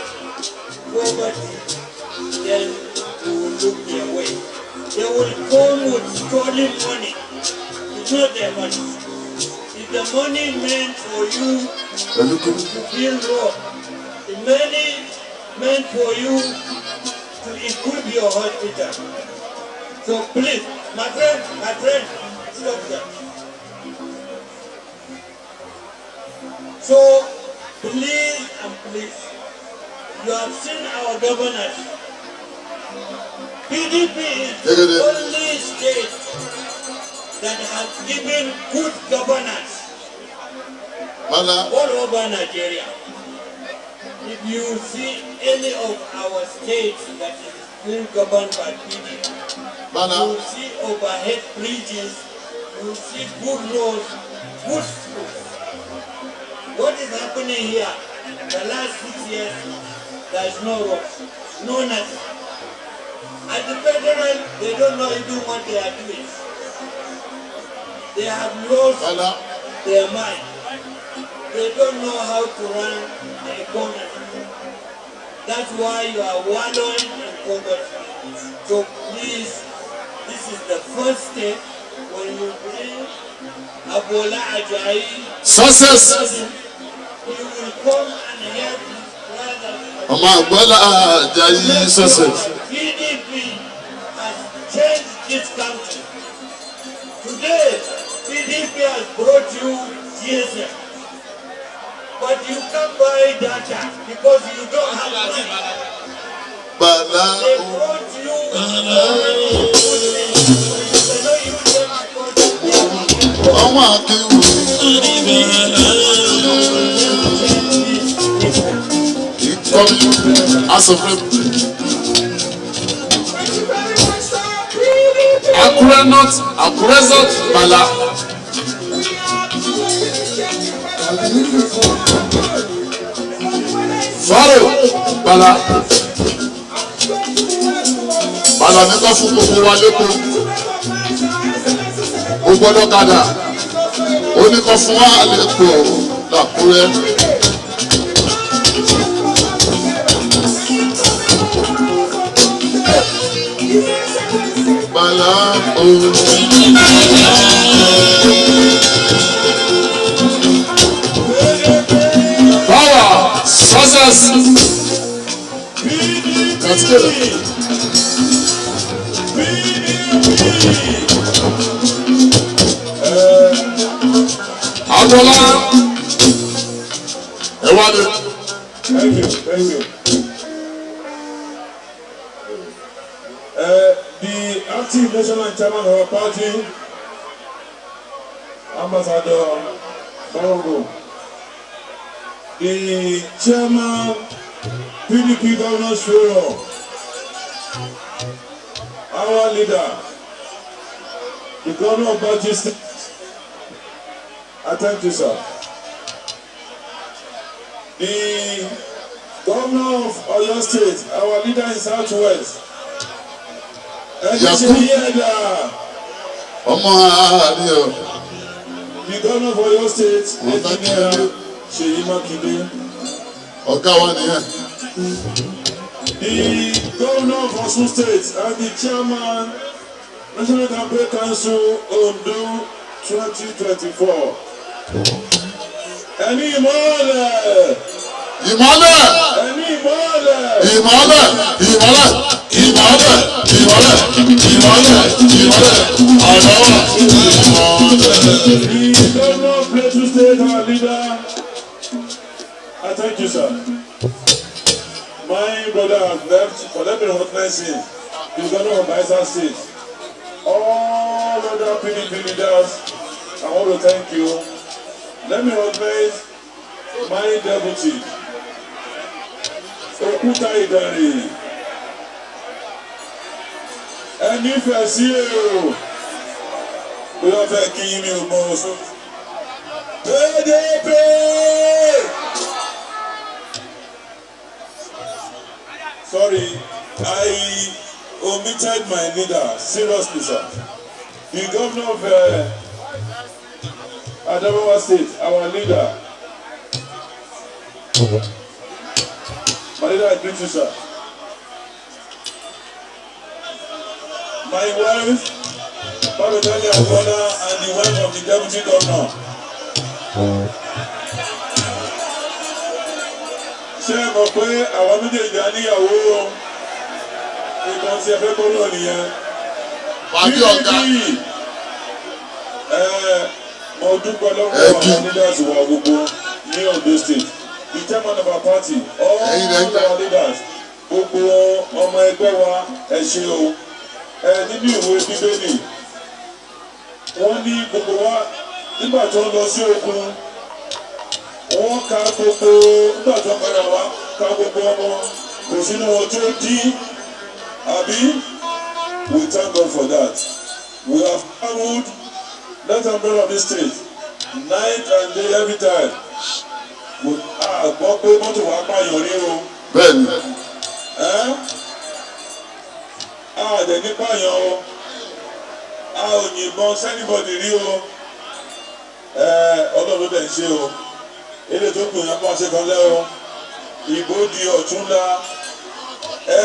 S17: poverty, then you will look their way. They will come with stolen money. It's not their money. It's the money meant for you to build road. The money meant for you to equip your hospital. So please, my friend, stop that. So please and please, you have seen our governors. PDP is the only state that has given good governance all over Nigeria. If you see any of our states that is being governed by PDP, you will see overhead bridges, you will see good roads, good schools. What is happening here? The last 6 years, there is no roads, no nothing. At the federal, they don't know even what they are doing. They have lost their mind. They don't know how to run the economy. That's why you are wallowing in poverty. So please, this is the first step when you bring Abola Ajayi.
S16: Success.
S17: You will come and help his brother.
S16: Abola Ajayi success.
S17: PDP has changed this country. Today, PDP has brought you GSM. But you can't buy data because you don't have money. They brought you
S16: Akure not, Akure not, Bala. Follow, Bala. Bala ní kọ́ fún gbogbo wa lẹ́kọ̀ọ́. Gbogbo ọlọ́kadà. Ó ní kọ́ fún wa lẹ́kọ̀ọ́ l'Àkúrẹ́. Bala ooo. Power, success. Let's get it. Abola Wálé.
S15: Thank you, thank you. The acting national chairman of our party, Ambassador Barongo, the chairman, PDP Governors Forum, our leader, the governor of Bauchi State. I thank you, sir. The governor of Oyo State, our leader in Southwest.
S16: Ọmọ àárín o.
S15: The governor of Oyo State, Engineer Seyi Makinde.
S16: Ọ̀gá wa nìyẹn.
S15: The governor of Osun State and the chairman, National Campaign Council, Ondo 2024. Ẹni ìmọ̀lẹ̀.
S16: Ìmọ̀lẹ̀.
S15: Ẹni ìmọ̀lẹ̀.
S16: Ìmọ̀lẹ̀. Ìmọ̀lẹ̀. Ìmọ̀lẹ̀. Ìmọ̀lẹ̀. Ìmọ̀lẹ̀. Ìmọ̀lẹ̀. Ọ̀rọ̀ wà. Ìmọ̀lẹ̀.
S15: The governor of Plateau State, our leader. I thank you, sir. My brother has left, but let me recognize him. The governor of Bayelsa State. All other PDP leaders, I want to thank you. Let me recognize my deputy, Okuta Idari. Ẹni fẹ́ sí èrò, bí wọ́n fẹ́ kí yín ní ọmọ oṣù. PDP! Sorry, I omitted my leader, seriously, sir. The governor of Adamawa State, our leader. My leader, I greet you, sir. My wife, Babetani Agbona, and the wife of the deputy governor. Ṣé ẹ mọ̀ pé àwọn méjèèjì á níyàwó ìkan tí ẹ fẹ́ kó lọ nìyẹn?
S16: Pàdé ọ̀gá.
S15: Mo dúpẹ́ lọ́wọ́ àwọn leaders wa gbogbo ní Ondo State. The chairman of our party, all our leaders, gbogbo ọmọ ẹgbẹ́ wa ẹ ṣé o. Nínú ìwé Bíbélì, wọ́n ní gbogbo wa nígbà tó ń lọ sí okun. Wọ́n ka gbogbo nígbà tó padà wá ka gbogbo ọmọ kò sínú wọn tó dín àbí we thank God for that. We have traveled left and right of this state night and day every time. A gbọ́ pé mọ́tò wa pààyàn rí o.
S16: Bẹ́ẹ̀ni.
S15: A dẹ̀ ní pààyàn o. A ò yìnbọn sẹ́nìbọ̀dì rí o. Ọlọ́run dẹ̀ ń ṣe o. Ilé tó kù yẹn bá ṣe kan lẹ́ o. Ìbò di ọ̀túnla.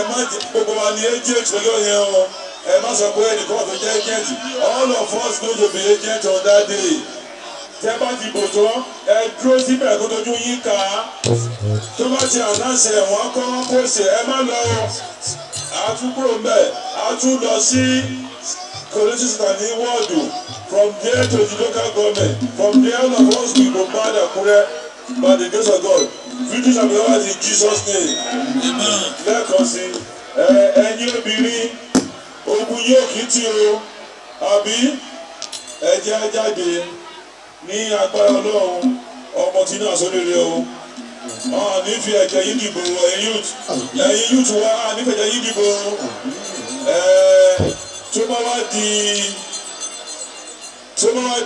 S15: Má gbogbo wa ní agent lọ́jọ́ yẹn o. Má sọ pé ẹnìkan tó jẹ́ agent. All of us go to be agent on that day. Tẹ́ bá ti bò tán, dúró síbẹ̀ kó tójú yín ká. Tó bá ti àdáṣe ẹ̀wọ̀n kọ́ pèsè má lọ. Àtúkúrò mbẹ̀, àtún lọ sí collection ní wọ́ọ̀dù. From there to the local government. From there all of us will bombard Akure. By the grace of God, victory shall be ours in Jesus' name. Lẹ́ẹ̀kan sí, ẹ̀yin obìnrin, ogun yóò kí tí o, àbí ẹ̀jẹ̀ ajáde ní agbára Ọlọ́run, ọmọ tí náà sóríire o. Ní fi ẹ̀jẹ̀ yín dìbò ẹ̀yin youth wa, ní fi ẹ̀jẹ̀ yín dìbò. Tó bá wá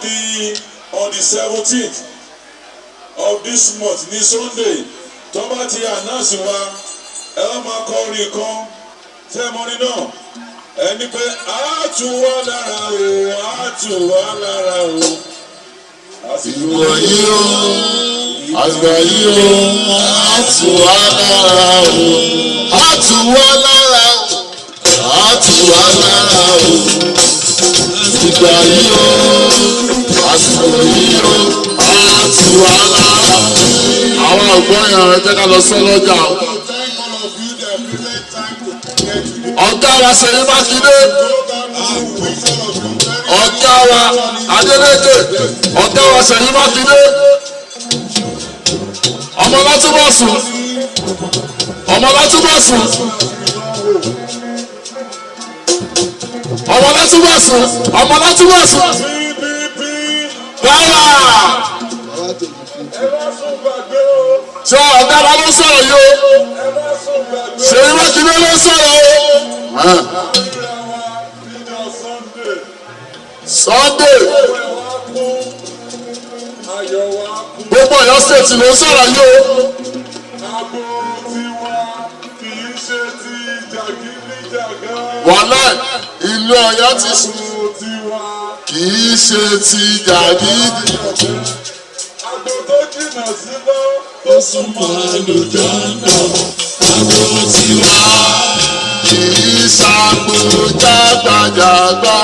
S15: di on the 17th. Of this month ní Sunday tó bá ti announce wa máa kọ orin kan tẹ́ mọ́rin náà ẹni pé a tù wá lára o a tù wá lára o.
S16: Ìwọ yìí o, àgbà yìí o, a tù wá lára o, a tù wá lára o, a tù wá lára o. Ìgbà yìí o, àsìkò yìí o, a tù wá lára o. Àwọn ọ̀gbọ́n yẹn ẹ jẹ́ ká lọ sọ lọ́jà o. Ọ̀gá wa Ṣèyí Mákindé, ọ̀gá wa Adeleke, ọ̀gá wa Ṣèyí Mákindé, ọmọlá
S12: Ọmọlátúbọ̀sùn. Ọmọlátúbọ̀sùn. Ọmọlátúbọ̀sùn. Ọmọlátúbọ̀sùn. Dára. Ṣé ọ̀gára ló sọ̀rọ̀ yìí o? Ṣèyí Mákindé ló sọ̀rọ̀ o. Sunday. Gbogbo Ọ̀yọ́ state ló sọ̀rọ̀ yìí o. Wàhálà ìlú Ọ̀yọ́ ti sùn. Kì í ṣe ti jàgídí. Ó súnmọ́ àlùjọ́nà, àgbo tiwa. Kì í ṣàgbo jágbàjàgbà.